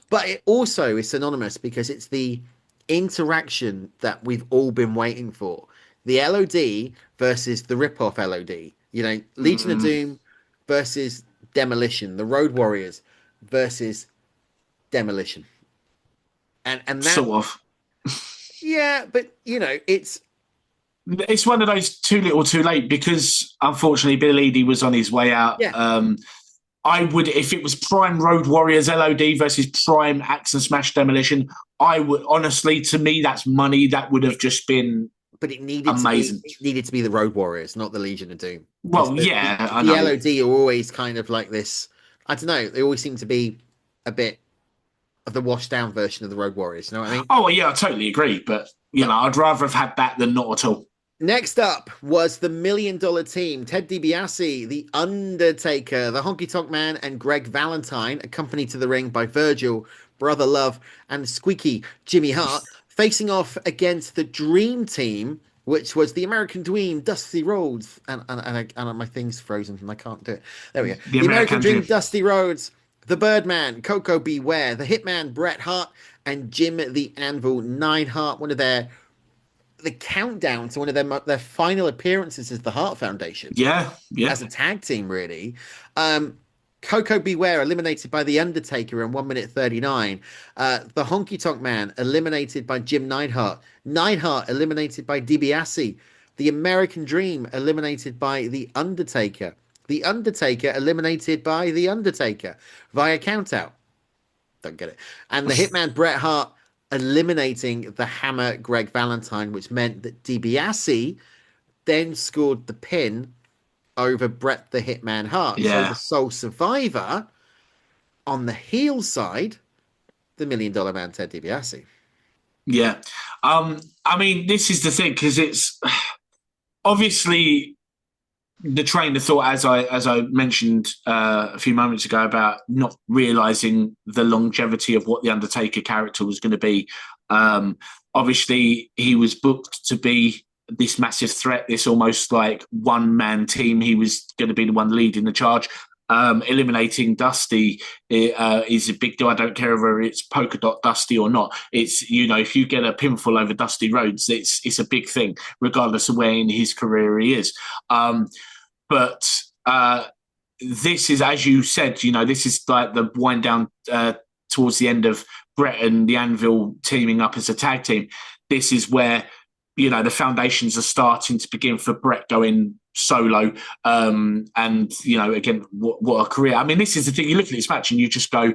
But it also is synonymous because it's the interaction that we've all been waiting for. The LOD versus the rip-off LOD. Legion of Doom versus Demolition. The Road Warriors versus Demolition. And that, sort of. Yeah, but, it's one of those too little too late because, unfortunately, Bill Eadie was on his way out. Yeah. I would, if it was Prime Road Warriors LOD versus Prime Axe and Smash Demolition, I would, honestly, to me, that's money. That would have just been... But it needed amazing. It needed to be the Road Warriors, not the Legion of Doom. Well, the LOD are always kind of like this. I don't know. They always seem to be a bit of the washed down version of the Road Warriors. You know what I mean? Oh, yeah, I totally agree. But, I'd rather have had that than not at all. Next up was the $1 Million Team. Ted DiBiase, The Undertaker, the Honky Tonk Man, and Greg Valentine, accompanied to the ring by Virgil, Brother Love, and Squeaky Jimmy Hart, facing off against the Dream Team, which was the American Dream, Dusty Rhodes, and my thing's frozen and I can't do it. There we go. The American Dream, Dusty Rhodes, the Birdman, Coco Beware, the Hitman, Bret Hart, and Jim the Anvil Neidhart. One of the countdown to one of their final appearances as the Hart Foundation. Yeah. As a tag team, really. Coco Beware eliminated by The Undertaker in 1 minute 39. The Honky Tonk Man eliminated by Jim Neidhart. Neidhart eliminated by DiBiase. The American Dream eliminated by The Undertaker. The Undertaker eliminated by The Undertaker via countout. Don't get it. And the Hitman Bret Hart eliminating the Hammer Greg Valentine, which meant that DiBiase then scored the pin over Bret the Hitman Hart. Yeah. So the sole survivor on the heel side, the $1 Million Man Ted DiBiase. Yeah. I mean, this is the thing, because it's obviously the train of thought, as I mentioned a few moments ago, about not realizing the longevity of what the Undertaker character was going to be. Obviously, he was booked to be this massive threat, this almost like one-man team. He was going to be the one leading the charge. Eliminating Dusty is a big deal. I don't care whether it's polka dot Dusty or not. It's, if you get a pinfall over Dusty Rhodes, it's a big thing, regardless of where in his career he is. But this is, as you said, this is like the wind down towards the end of Bret and the Anvil teaming up as a tag team. This is where the foundations are starting to begin for Bret going solo. And, again, what a career. I mean, this is the thing. You look at this match and you just go,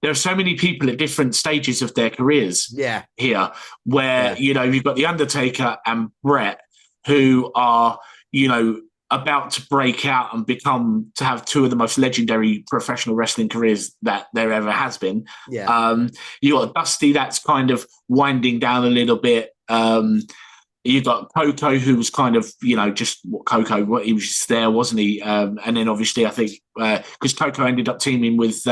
there are so many people at different stages of their careers here where, you've got The Undertaker and Bret, who are, about to break out and to have two of the most legendary professional wrestling careers that there ever has been. Yeah. You got Dusty that's kind of winding down a little bit. You got Coco, who was kind of, just what Coco, he was just there, wasn't he? And then obviously I think because Coco ended up teaming with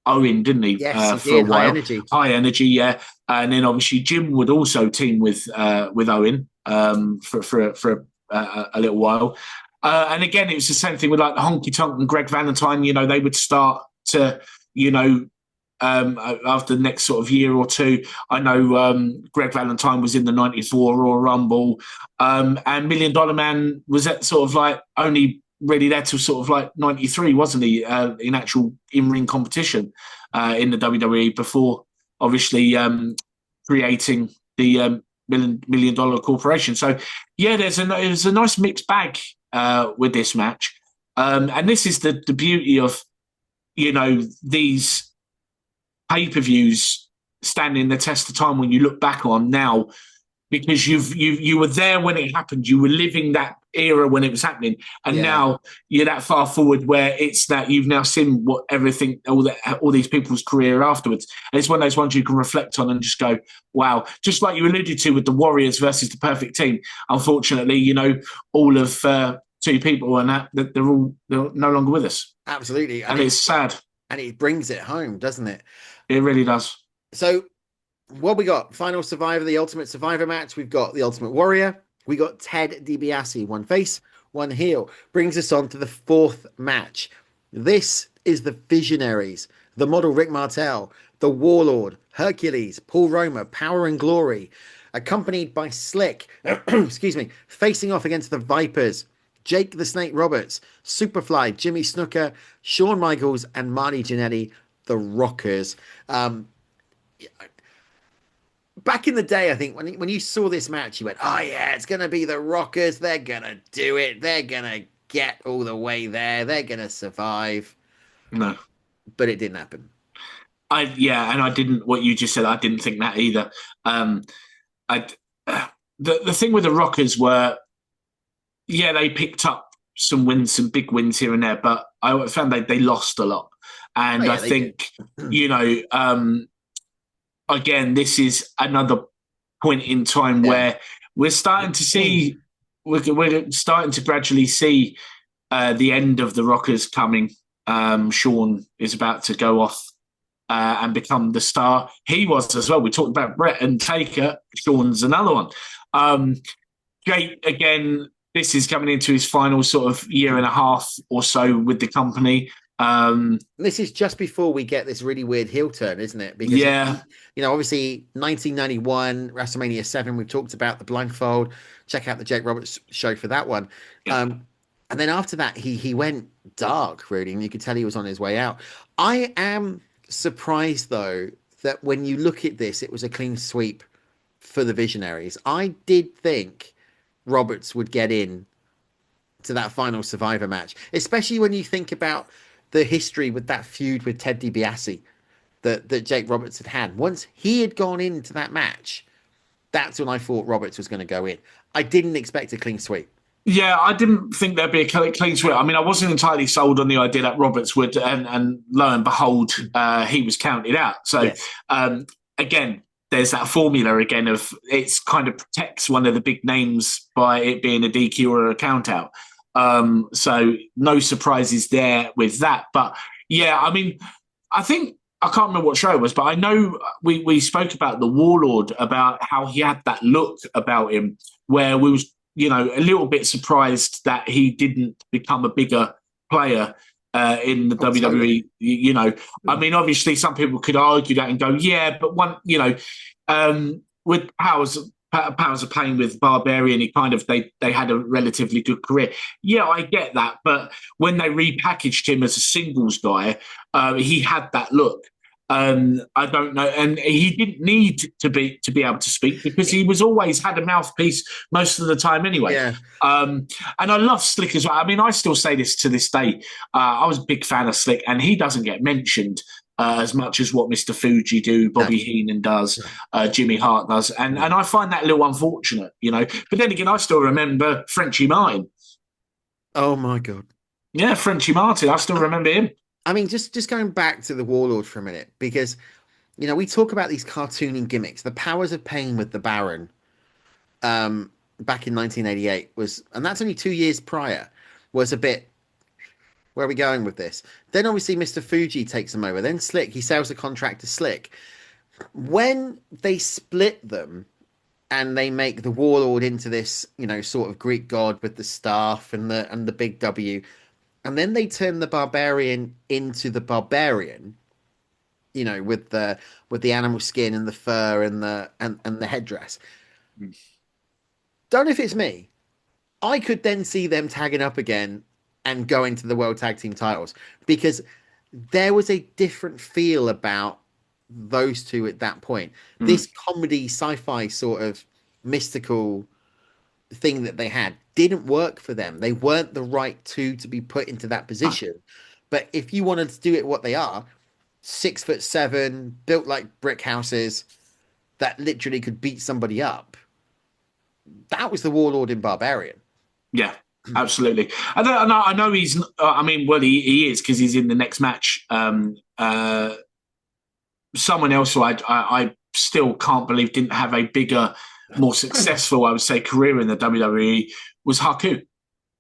Owen, didn't he? Yes, he for a did. while. High energy, yeah. And then obviously Jim would also team with Owen for a little while. And again, it was the same thing with like the Honky Tonk and Greg Valentine. They would start to, after the next sort of year or two. I know Greg Valentine was in the 94 Royal Rumble, and $1 Million Man was at sort of like only really there till sort of like 93, wasn't he, in actual in-ring competition in the WWE before obviously creating the $1 million corporation. So, yeah, there's a nice mixed bag with this match. And this is the beauty of, these pay-per-views standing the test of time when you look back on now, because you were there when it happened. You were living that era when it was happening, and now you're that far forward where it's that you've now seen what everything, all these people's career afterwards. And it's one of those ones you can reflect on and just go, wow. Just like you alluded to with the Warriors versus the Perfect Team. Unfortunately, all of two people and they're no longer with us. Absolutely, and it's sad. And it brings it home, doesn't it? It really does. So, what we got? Final Survivor, the Ultimate Survivor match. We've got the Ultimate Warrior. We got Ted DiBiase, one face, one heel. Brings us on to the fourth match. This is the Visionaries, the model Rick Martel, the Warlord, Hercules, Paul Roma, Power and Glory, accompanied by Slick, excuse me, facing off against the Vipers, Jake the Snake Roberts, Superfly, Jimmy Snooker, Shawn Michaels, and Marty Jannetty, the Rockers. Back in the day, I think when you saw this match, you went, oh yeah, it's going to be the Rockers. They're going to do it. They're going to get all the way there. They're going to survive. No. But it didn't happen. And I didn't, what you just said, I didn't think that either. The thing with the Rockers were, they picked up some wins, some big wins here and there, but I found they lost a lot. And I think, again, this is another point in time where we're starting to see, we're starting to gradually see the end of the Rockers coming. Shawn is about to go off and become the star. He was as well. We talked about Brett and Taker. Shawn's another one. Jake, again, this is coming into his final sort of year and a half or so with the company. This is just before we get this really weird heel turn, isn't it? Because obviously 1991 WrestleMania 7, we've talked about the blindfold. Check out the Jake Roberts show for that one. And then after that, he went dark, really, and you could tell he was on his way out. I am surprised, though, that when you look at this, it was a clean sweep for the Visionaries. I did think Roberts would get in to that final Survivor match, especially when you think about the history with that feud with Ted DiBiase that Jake Roberts had. Once he had gone into that match, that's when I thought Roberts was going to go in. I didn't expect a clean sweep. Yeah, I didn't think there'd be a clean sweep. I mean, I wasn't entirely sold on the idea that Roberts would, and lo and behold, he was counted out. So, again, there's that formula again of it's kind of protects one of the big names by it being a DQ or a count out. So no surprises there with that. But yeah, I mean, I think I can't remember what show it was, but I know we spoke about the Warlord, about how he had that look about him where we was, a little bit surprised that he didn't become a bigger player in the WWE. I mean, obviously some people could argue that and go, yeah, but one, with Powers of Pain with Barbarian, he kind of they had a relatively good career. Yeah, I get that, but when they repackaged him as a singles guy, he had that look. I don't know, and he didn't need to be able to speak because he was always had a mouthpiece most of the time anyway. Yeah. And I love Slick as well. I mean, I still say this to this day. I was a big fan of Slick, and he doesn't get mentioned as much as what Mr. Fuji do, Bobby Heenan does, Jimmy Hart does, and I find that a little unfortunate, But then again, I still remember Frenchie Martin. Oh my God. Yeah, Frenchie Martin. I still Um, remember him. I mean, just going back to the Warlord for a minute, because we talk about these cartooning gimmicks. The Powers of Pain with the Baron, back in 1988 was, and that's only 2 years prior, was a bit. Where are we going with this? Then obviously Mr. Fuji takes them over. Then Slick, he sells the contract to Slick. When they split them and they make the Warlord into this, sort of Greek god with the staff and the big W, and then they turn the Barbarian into the Barbarian, with the animal skin and the fur and the headdress. Don't know if it's me. I could then see them tagging up again and going to the World Tag Team titles because there was a different feel about those two at that point. Mm. This comedy, sci-fi sort of mystical thing that they had didn't work for them. They weren't the right two to be put into that Ah, position. But if you wanted to do it what they are, 6'7", built like brick houses that literally could beat somebody up, that was the Warlord in Barbarian. yeah, absolutely. I know he's. I mean, well, he is because he's in the next match. Someone else who I still can't believe didn't have a bigger, more successful, I would say, career in the WWE was Haku.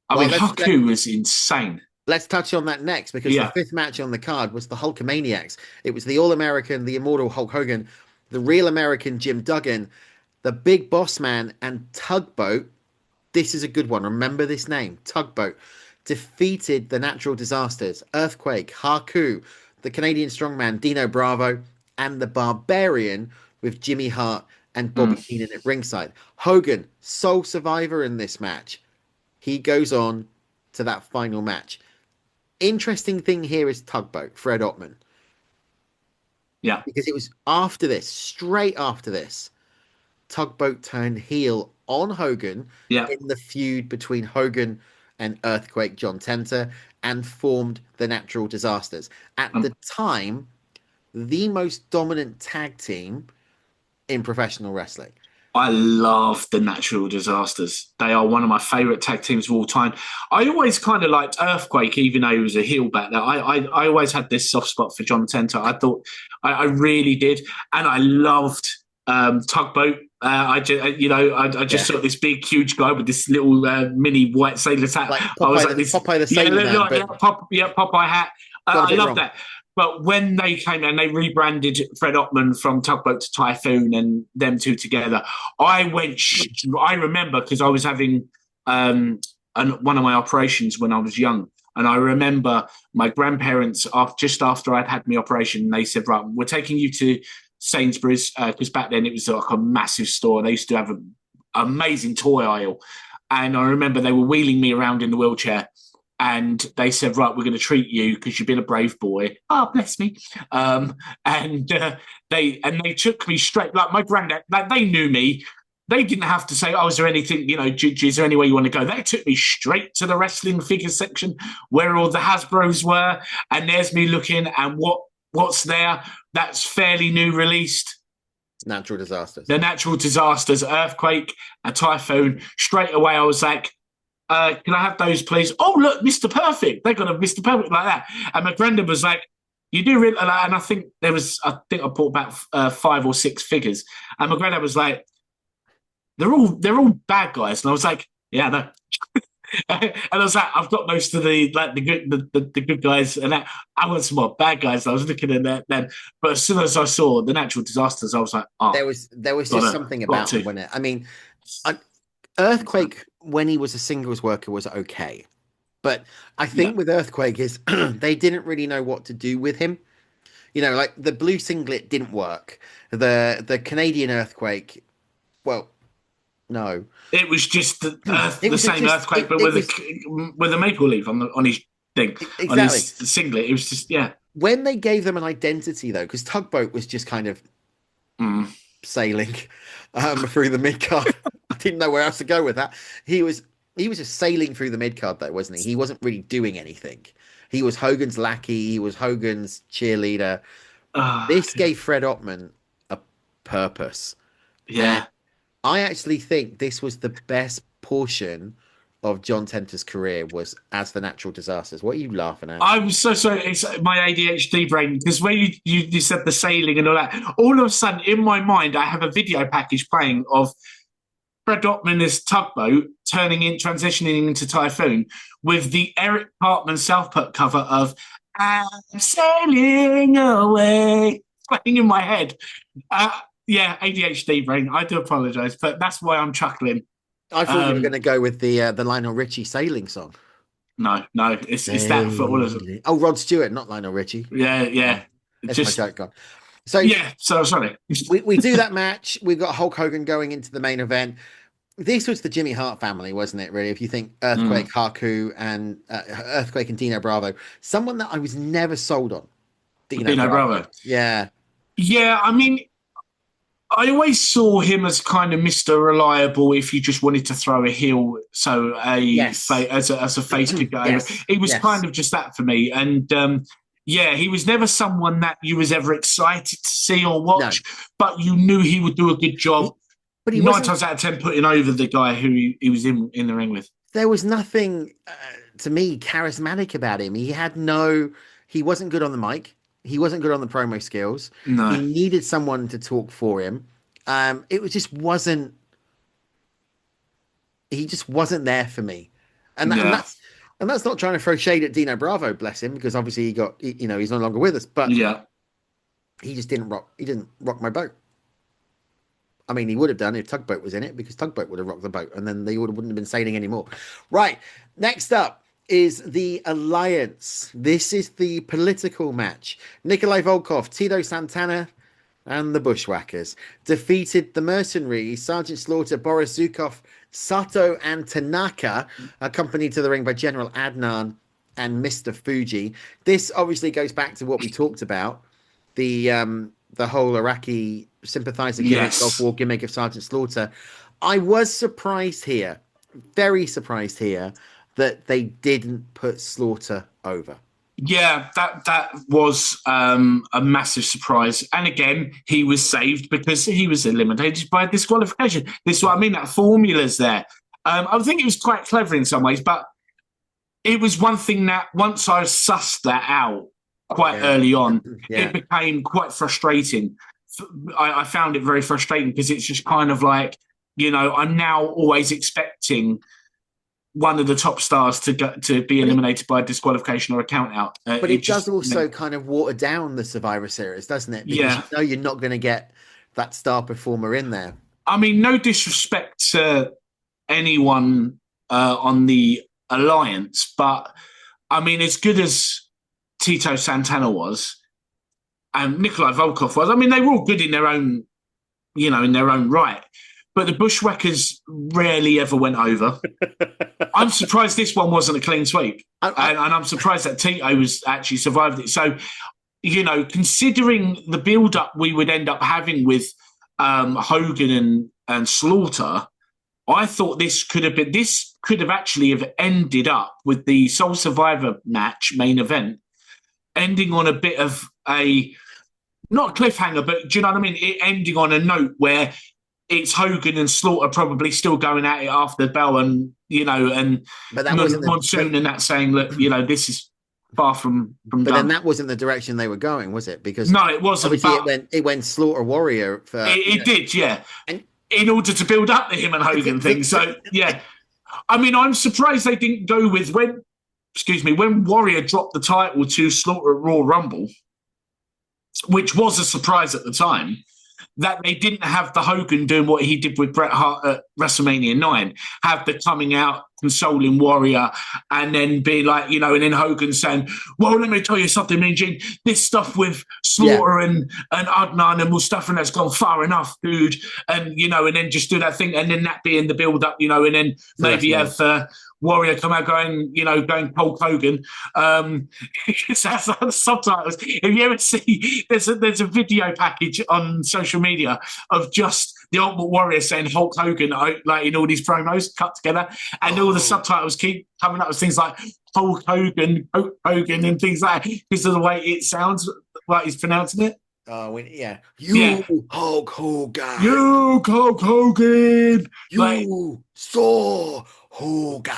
I Well, mean, let's let, Haku was insane. let's touch on that next because the Yeah. fifth match on the card was the Hulkamaniacs. It was the All American, the Immortal Hulk Hogan, the Real American Jim Duggan, the Big Boss Man, and Tugboat. This is a good one. Remember this name, Tugboat. Defeated the Natural Disasters, Earthquake, Haku, the Canadian Strongman, Dino Bravo, and the Barbarian with Jimmy Hart and Mm. Bobby Heenan at ringside. Hogan, sole survivor in this match. He goes on to that final match. Interesting thing here is Tugboat, Fred Ottman, Yeah. because it was after this, straight after this, Tugboat turned heel on Hogan Yeah. in the feud between Hogan and Earthquake John Tenter and formed the Natural Disasters. At Um, the time, the most dominant tag team in professional wrestling. I love the Natural Disasters. They are one of my favourite tag teams of all time. I always kind of liked Earthquake, even though he was a heel back there. I always had this soft spot for John Tenter. I thought I really did, and I loved Tugboat. I just Yeah. saw this big, huge guy with this little mini white sailor's hat. Like I was Popeye like the this, Popeye the yeah, Sailor Man, but Popeye hat. got a I bit love wrong. that. But when they came and they rebranded Fred Ottman from Tugboat to Typhoon and them two together, I remember because I was having one of my operations when I was young. And I remember my grandparents, just after I'd had my operation, they said, right, we're taking you to Sainsbury's, because back then it was like a massive store. They used to have an amazing toy aisle. And I remember they were wheeling me around in the wheelchair and they said, right, we're going to treat you because you've been a brave boy. Oh, bless me. And they took me straight, like my granddad, like they knew me. They didn't have to say, oh, is there anything, is there any way you want to go? They took me straight to the wrestling figure section where all the Hasbros were. And there's me looking, and what's there? That's fairly new released. Natural Disasters. The Natural Disasters, Earthquake, a Typhoon. Straight away, I was like, can I have those, please? Oh, look, Mr. Perfect. They got a Mr. Perfect like that. And my granddad was like, you do really, and I think I bought about 5 or 6 figures. And my granddad was like, they're all bad guys. And I was like, yeah, no. And I was like, I've got most of the good guys, and I want some more bad guys. I was looking at that then, but as soon as I saw the Natural Disasters, I was like, oh, There was just gotta, something got about them, to, wasn't it? I mean, Earthquake when he was a singles worker was okay, but I yeah, think with Earthquake is they didn't really know what to do with him. Like the blue singlet didn't work. The Canadian Earthquake, well, no, it was just it the was same just earthquake, but it was with a maple leaf on his thing, on his exactly singlet. It was just yeah. when they gave them an identity though, because Tugboat was just kind of Mm. sailing through the mid card. I didn't know where else to go with that. He was just sailing through the mid card though, wasn't he? He wasn't really doing anything. He was Hogan's lackey. He was Hogan's cheerleader. Oh, This gave Fred Ottman a purpose, and yeah. I actually think this was the best portion of John Tenter's career was as the natural disasters. What are you laughing at? I'm so sorry. It's my ADHD brain because when you said the sailing and all that, all of a sudden in my mind I have a video package playing of Fred Ottman Tugboat transitioning into Typhoon with the Eric Cartman South Park cover of I'm sailing away playing in my head. Yeah, ADHD brain. I do apologise, but that's why I'm chuckling. I thought you were going to go with the Lionel Richie sailing song. No, it's that for all of them. Oh, Rod Stewart, not Lionel Richie. Yeah. That's just my joke gone. So yeah, so sorry. we do that match. We've got Hulk Hogan going into the main event. This was the Jimmy Hart family, wasn't it? Really, if you think Earthquake, Haku, and Earthquake and Dino Bravo, someone that I was never sold on. Dino Bravo. Yeah. I mean, I always saw him as kind of Mr. Reliable if you just wanted to throw a heel, so as a face could go. Yes. It was kind of just that for me, and he was never someone that you was ever excited to see or watch, but you knew he would do a good job. But he 9 times out of 10 putting over the guy who he was in the ring with. There was nothing to me charismatic about him. He wasn't good on the mic. He wasn't good on the promo skills. No. He needed someone to talk for him. It was just wasn't. He just wasn't there for me, and that's not trying to throw shade at Dino Bravo, bless him, because obviously he's no longer with us. But he just didn't rock. He didn't rock my boat. I mean, he would have done if Tugboat was in it, because Tugboat would have rocked the boat, and then they wouldn't have been sailing anymore. Right. Next up is the Alliance. This is the political match. Nikolai Volkov, Tito Santana, and the Bushwhackers defeated the Mercenaries, Sergeant Slaughter, Boris Zukov, Sato, and Tanaka, accompanied to the ring by General Adnan and Mr. Fuji. This obviously goes back to what we talked about, the whole Iraqi sympathizer gimmick, Gulf War gimmick of Sergeant Slaughter. I was surprised here, very surprised here, that they didn't put Slaughter over. Yeah, that was a massive surprise. And again, he was saved because he was eliminated by disqualification. This is what I mean, that formula's there. I think it was quite clever in some ways, but it was one thing that once I sussed that out quite early on, it became quite frustrating. I found it very frustrating because it's just kind of like, I'm now always expecting one of the top stars to be eliminated by disqualification or a count out. But it does also kind of water down the Survivor Series, doesn't it? Because you're not going to get that star performer in there. I mean, no disrespect to anyone on the Alliance, but I mean, as good as Tito Santana was and Nikolai Volkov was, I mean, they were all good in their own, in their own right. But the Bushwhackers rarely ever went over. I'm surprised this one wasn't a clean sweep. And I'm surprised that Tito was actually survived it. So, considering the build-up we would end up having with Hogan and Slaughter, I thought this could have actually have ended up with the Sole Survivor match main event, ending on a bit of not a cliffhanger, but do you know what I mean? It ending on a note where it's Hogan and Slaughter probably still going at it after the bell, and but that wasn't Monsoon and that saying, look, this is far from but done. Then that wasn't the direction they were going, was it? Because no, it wasn't. Obviously, it went Slaughter Warrior for it did, and in order to build up the him and Hogan thing. So I mean, I'm surprised they didn't go with when Warrior dropped the title to Slaughter at Raw Rumble, which was a surprise at the time, that they didn't have the Hogan doing what he did with Bret Hart at WrestleMania 9, have the coming out, consoling Warrior, and then be like, and then Hogan saying, well, let me tell you something, Mean Gene, this stuff with Slaughter and Adnan and Mustafa, that's gone far enough, dude. And, and then just do that thing, and then that being the build-up, and then maybe have Warrior come out going Hulk Hogan. Subtitles. If you ever see, there's a video package on social media of just the Ultimate Warrior saying Hulk Hogan, like in all these promos cut together, and all the subtitles keep coming up with things like Hulk Hogan, and things like that, because of the way it sounds like he's pronouncing it. Yeah, Yeah, you Hulk Hogan, you Hulk Hogan. Like, you saw Hogan.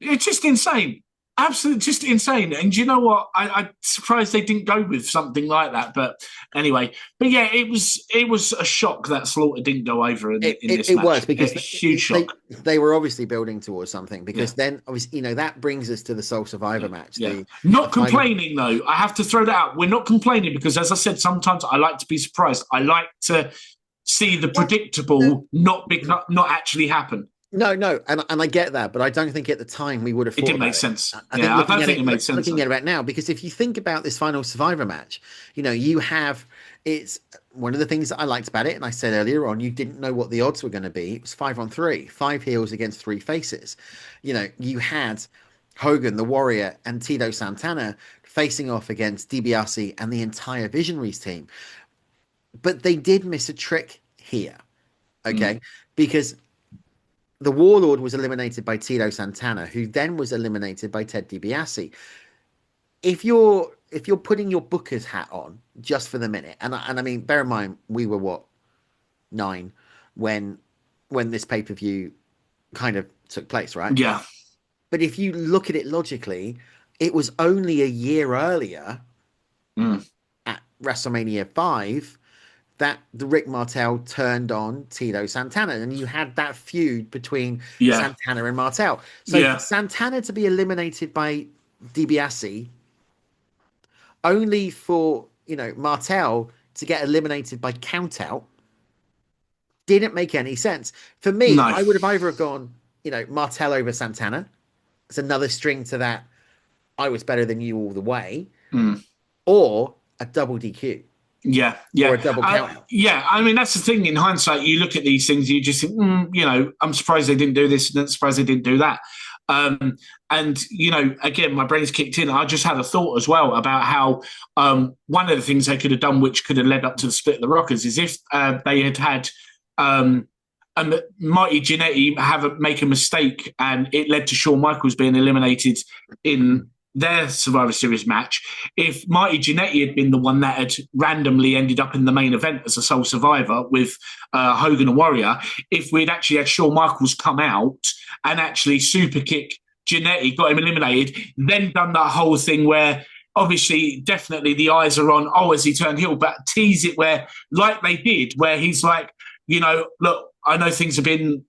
it's just insane. Absolutely just insane. And you know what? I'm surprised they didn't go with something like that. But anyway, but yeah, it was a shock that Slaughter didn't go over in this It was match. A because huge shock. they were obviously building towards something Yeah. because then obviously that brings us to the Soul Survivor match, Yeah. the Not final. complaining though. I have to throw that out. We're not complaining because, as I said, sometimes I like to be surprised. I like to see the Well, no, predictable not actually happen. no, and I get that, but I don't think at the time we would have It thought didn't make about it. sense. I think Yeah, I looking don't at think it, it made sense. looking at it now, because if you think about this final Survivor match, you have it's one of the things that I liked about it, and I said earlier on, you didn't know what the odds were going to be. It was 5-on-3, 5 heels against 3 faces. You had Hogan, the Warrior, and Tito Santana facing off against DiBiase and the entire Visionaries team. But they did miss a trick here, Mm. okay? Because the Warlord was eliminated by Tito Santana, who then was eliminated by Ted DiBiase. If you're putting your Booker's hat on just for the minute, and I mean, bear in mind we were what 9 when this pay per view kind of took place, right? Yeah. But if you look at it logically, it was only a year earlier Mm. at WrestleMania 5 that the Rick Martel turned on Tito Santana, and you had that feud between Yeah. Santana and Martel. So for Yeah. Santana to be eliminated by DiBiase, only for Martel to get eliminated by countout, didn't make any sense. For me, No. I would have either have gone, Martel over Santana. It's another string to that. I was better than you all the way, Mm. or a double DQ Yeah, or yeah, a double count. yeah. I mean, that's the thing. In hindsight, you look at these things, you just think, I'm surprised they didn't do this, and I'm surprised they didn't do that. And again, my brain's kicked in. I just had a thought as well about how one of the things they could have done, which could have led up to the split of the Rockers, is if they had Mighty Jannetty make a mistake, and it led to Shawn Michaels being eliminated in their Survivor Series match. If Mighty Jannetty had been the one that had randomly ended up in the main event as a sole survivor with Hogan and Warrior, if we'd actually had Shawn Michaels come out and actually super kick Jannetty, got him eliminated, then done that whole thing where obviously definitely the eyes are on, has he turned heel, but tease it where, like they did, where he's like, look, I know things have been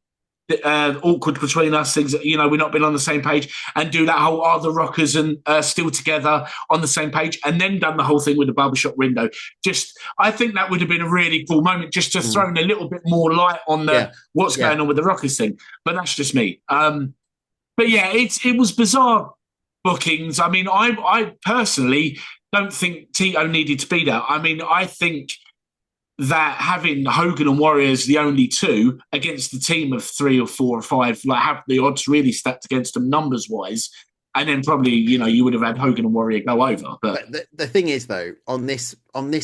awkward between us, things, we've not been on the same page, and do that whole, are the Rockers and still together on the same page, and then done the whole thing with the barbershop window. I think that would have been a really cool moment, just to throw in a little bit more light on what's going on with the Rockers thing. But that's just me. But yeah, it was bizarre bookings. I mean, I personally don't think Tito needed to be there. I mean, I think that having Hogan and Warriors the only two against the team of 3 or 4 or 5, like, have the odds really stacked against them numbers wise, and then probably you would have had Hogan and Warrior go over. But the thing is, though, on this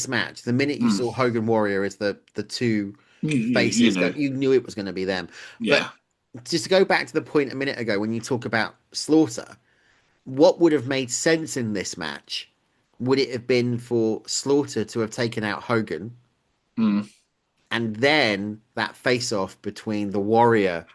match, the minute you saw Hogan Warrior as the two faces, you knew it was going to be them. Yeah. But just to go back to the point a minute ago when you talk about Slaughter, what would have made sense in this match? Would it have been for Slaughter to have taken out Hogan? And then that face-off between the Warrior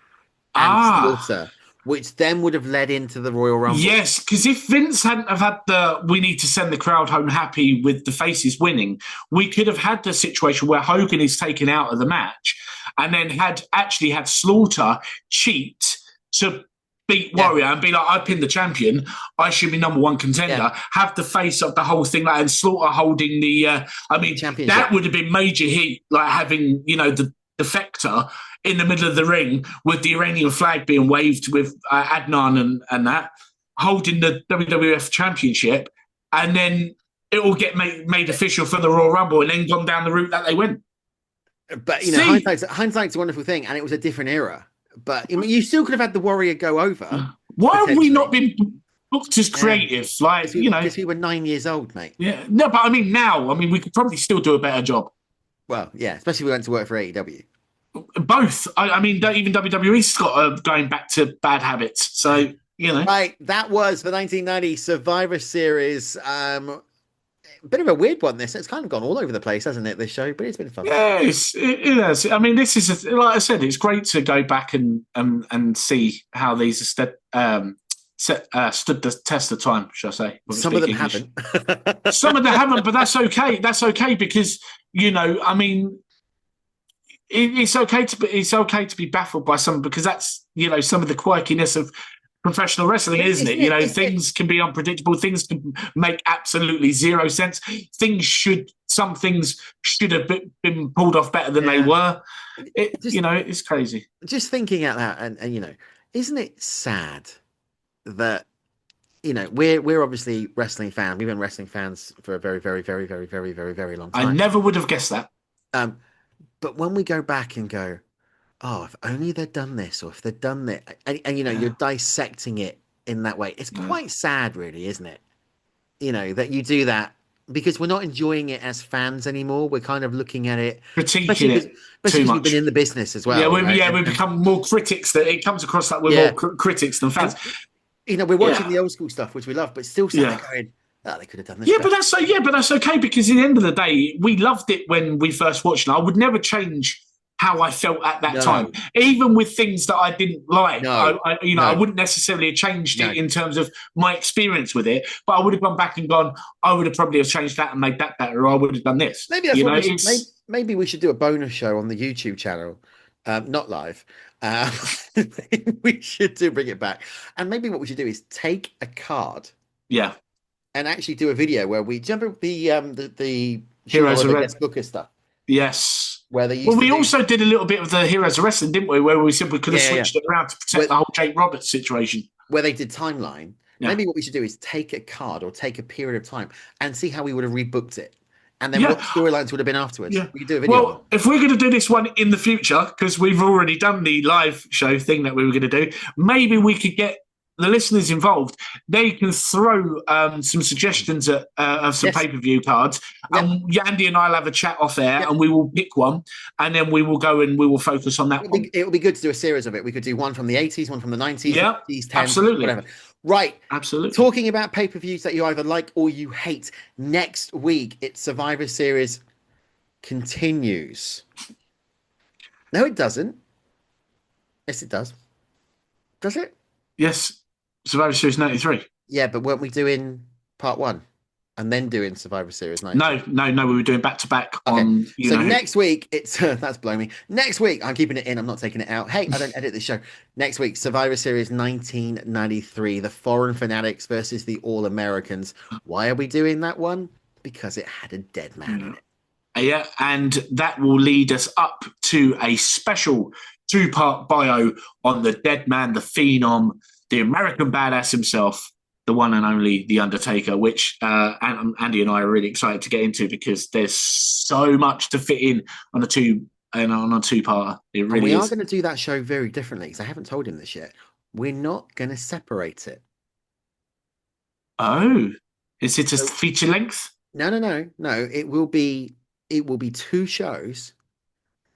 and Slaughter, which then would have led into the Royal Rumble. Yes, because if Vince hadn't have had we need to send the crowd home happy with the faces winning, we could have had the situation where Hogan is taken out of the match and then had Slaughter cheat to beat Warrior and be like, I pinned the champion, I should be number 1 contender, have the face of the whole thing, and Slaughter holding the that would have been major heat, like having the defector in the middle of the ring with the Iranian flag being waved with Adnan and that holding the WWF championship, and then it will get made official for the Royal Rumble and then gone down the route that they went. But hindsight's a wonderful thing, and it was a different era. But you still could have had the Warrior go over. Why have we not been booked as creative? Because we were 9 years old, mate. Yeah, no, but I mean now, we could probably still do a better job. Well, yeah, especially if we went to work for AEW. Both. I mean, even WWE's got going back to bad habits. So Right, that was the 1990 Survivor Series. bit of a weird one. This it's kind of gone all over the place, hasn't it? This show, but it's been fun. Yes, it is. I mean, this is like I said, it's great to go back and see how these are stood the test of time. Shall I say? Some of them haven't. Some of them haven't, but that's okay. That's okay because I mean, it's okay to be baffled by some because that's some of the quirkiness of professional wrestling, isn't it? Things can be unpredictable. Things can make absolutely zero sense. Some things should have been pulled off better than they were. It's crazy. Just thinking out loud, and isn't it sad that we're obviously wrestling fans. We've been wrestling fans for a very, very, very, very, very, very, very long time. I never would have guessed that. But when we go back and go, oh, if only they'd done this, or if they'd done that, and you're dissecting it in that way, it's quite sad, really, isn't it? That you do that because we're not enjoying it as fans anymore. We're kind of looking at it, critiquing it too much. We've been in the business as well. Yeah, we've become more critics. That it comes across like we're more critics than fans. And, we're watching the old school stuff, which we love, but still going, oh, they could have done this. But that's okay because at the end of the day, we loved it when we first watched it. I would never change how I felt at that time, even with things that I didn't like. I wouldn't necessarily have changed it in terms of my experience with it, but I would have gone back and gone, I would have probably have changed that and made that better, or I would have done this. Maybe that's maybe we should do a bonus show on the YouTube channel, not live. We should bring it back, and maybe what we should do is take a card, and actually do a video where we jump the Heroes of Red Booker stuff. Yes. Where they we also did a little bit of the Heroes of Wrestling, didn't we? Where we simply could have switched it around to protect the whole Jake Roberts situation. Where they did timeline. Yeah. Maybe what we should do is take a card or take a period of time and see how we would have rebooked it. And then what storylines would have been afterwards. Yeah. We could do a video. Well, if we're going to do this one in the future, because we've already done the live show thing that we were going to do, maybe we could get the listeners involved. They can throw some suggestions of some pay-per-view cards. Andy and I'll have a chat off air and we will pick one and then we will go and we will focus on that one. It would be good to do a series of it. We could do one from the 80s, one from the 90s, 80s, 10s, absolutely. Whatever. Right. Absolutely. Talking about pay-per-views that you either like or you hate. Next week, it's Survivor Series continues. No, it doesn't. Yes, it does. Does it? Yes. Survivor Series 93. Yeah, but weren't we doing part one and then doing Survivor Series 93? No, we were doing back-to-back on... So next week, it's... that's blowing me. Next week, I'm keeping it in. I'm not taking it out. Hey, I don't edit this show. Next week, Survivor Series 1993, the Foreign Fanatics versus the All-Americans. Why are we doing that one? Because it had a dead man in it. Yeah, and that will lead us up to a special two-part bio on the dead man, the phenom, the American badass himself, the one and only The Undertaker, which Andy and I are really excited to get into because there's so much to fit in on a two-parter. It really is. We are going to do that show very differently because I haven't told him this yet. We're not going to separate it. Oh, is it a feature length? No. It will be two shows,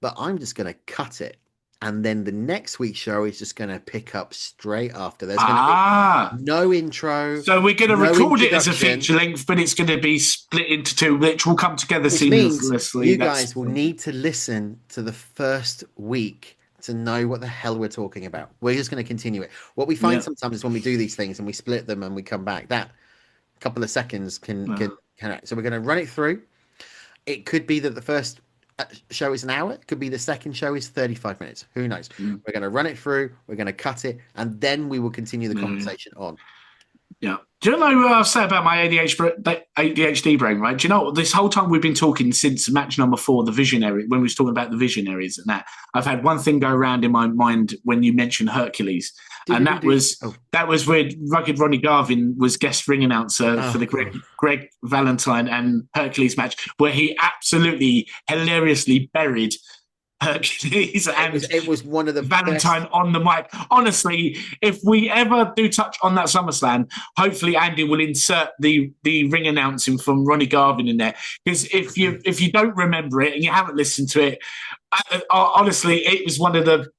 but I'm just going to cut it. And then the next week's show is just going to pick up straight after. There's going to be no intro. So we're going to record it as a feature length, but it's going to be split into two, which will come together seamlessly. You guys will need to listen to the first week to know what the hell we're talking about. We're just going to continue it. What we find sometimes is when we do these things and we split them and we come back, that couple of seconds can. So we're going to run it through. It could be that the first show is an hour. It could be the second show is 35 minutes. Who knows? We're going to run it through. We're going to cut it, and then we will continue the conversation on. Yeah. Do you know what I'll say about my ADHD brain, right? Do you know, this whole time we've been talking since match number 4, the Visionary, when we was talking about the Visionaries and that, I've had one thing go around in my mind when you mentioned Hercules. That was where Rugged Ronnie Garvin was guest ring announcer for the Greg Valentine and Hercules match, where he absolutely hilariously buried Hercules and it was one of the Valentine on the mic. Honestly, if we ever do touch on that SummerSlam, hopefully Andy will insert the ring announcing from Ronnie Garvin in there. Because if you don't remember it and you haven't listened to it, honestly, it was one of the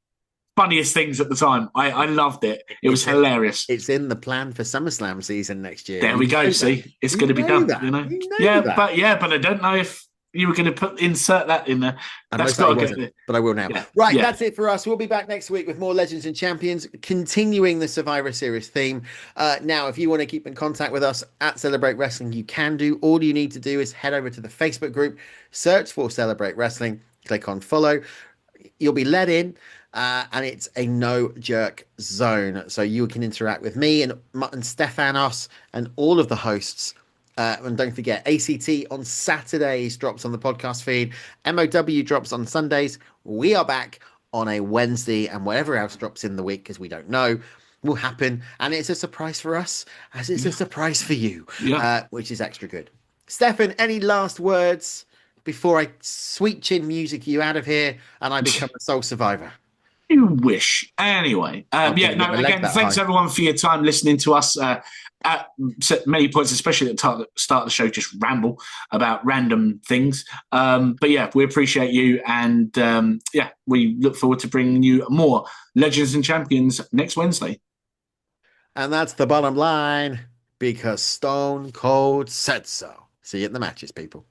funniest things at the time. I loved it. It was hilarious. It's in the plan for SummerSlam season next year. There we go. See, it's going to be done. That. You know, you know that. but I don't know if you were going to insert that in there. That's got to go. But I will now. Yeah. Right, Yeah. that's it for us. We'll be back next week with more Legends and Champions, continuing the Survivor Series theme. Now, if you want to keep in contact with us at Celebrate Wrestling, you can do. All you need to do is head over to the Facebook group, search for Celebrate Wrestling, click on follow. You'll be let in. And it's a no jerk zone, so you can interact with me and Stefanos and all of the hosts. And don't forget, ACT on Saturdays drops on the podcast feed. MOW drops on Sundays. We are back on a Wednesday, and whatever else drops in the week, because we don't know, will happen. And it's a surprise for us, as it's a surprise for you, which is extra good. Stefan, any last words before I sweet chin music you out of here and I become a sole survivor? You wish. Anyway, again, thanks everyone for your time listening to us at many points, especially at the start of the show, just ramble about random things. But yeah, we appreciate you. And we look forward to bringing you more Legends and Champions next Wednesday. And that's the bottom line, because Stone Cold said so. See you at the matches, people.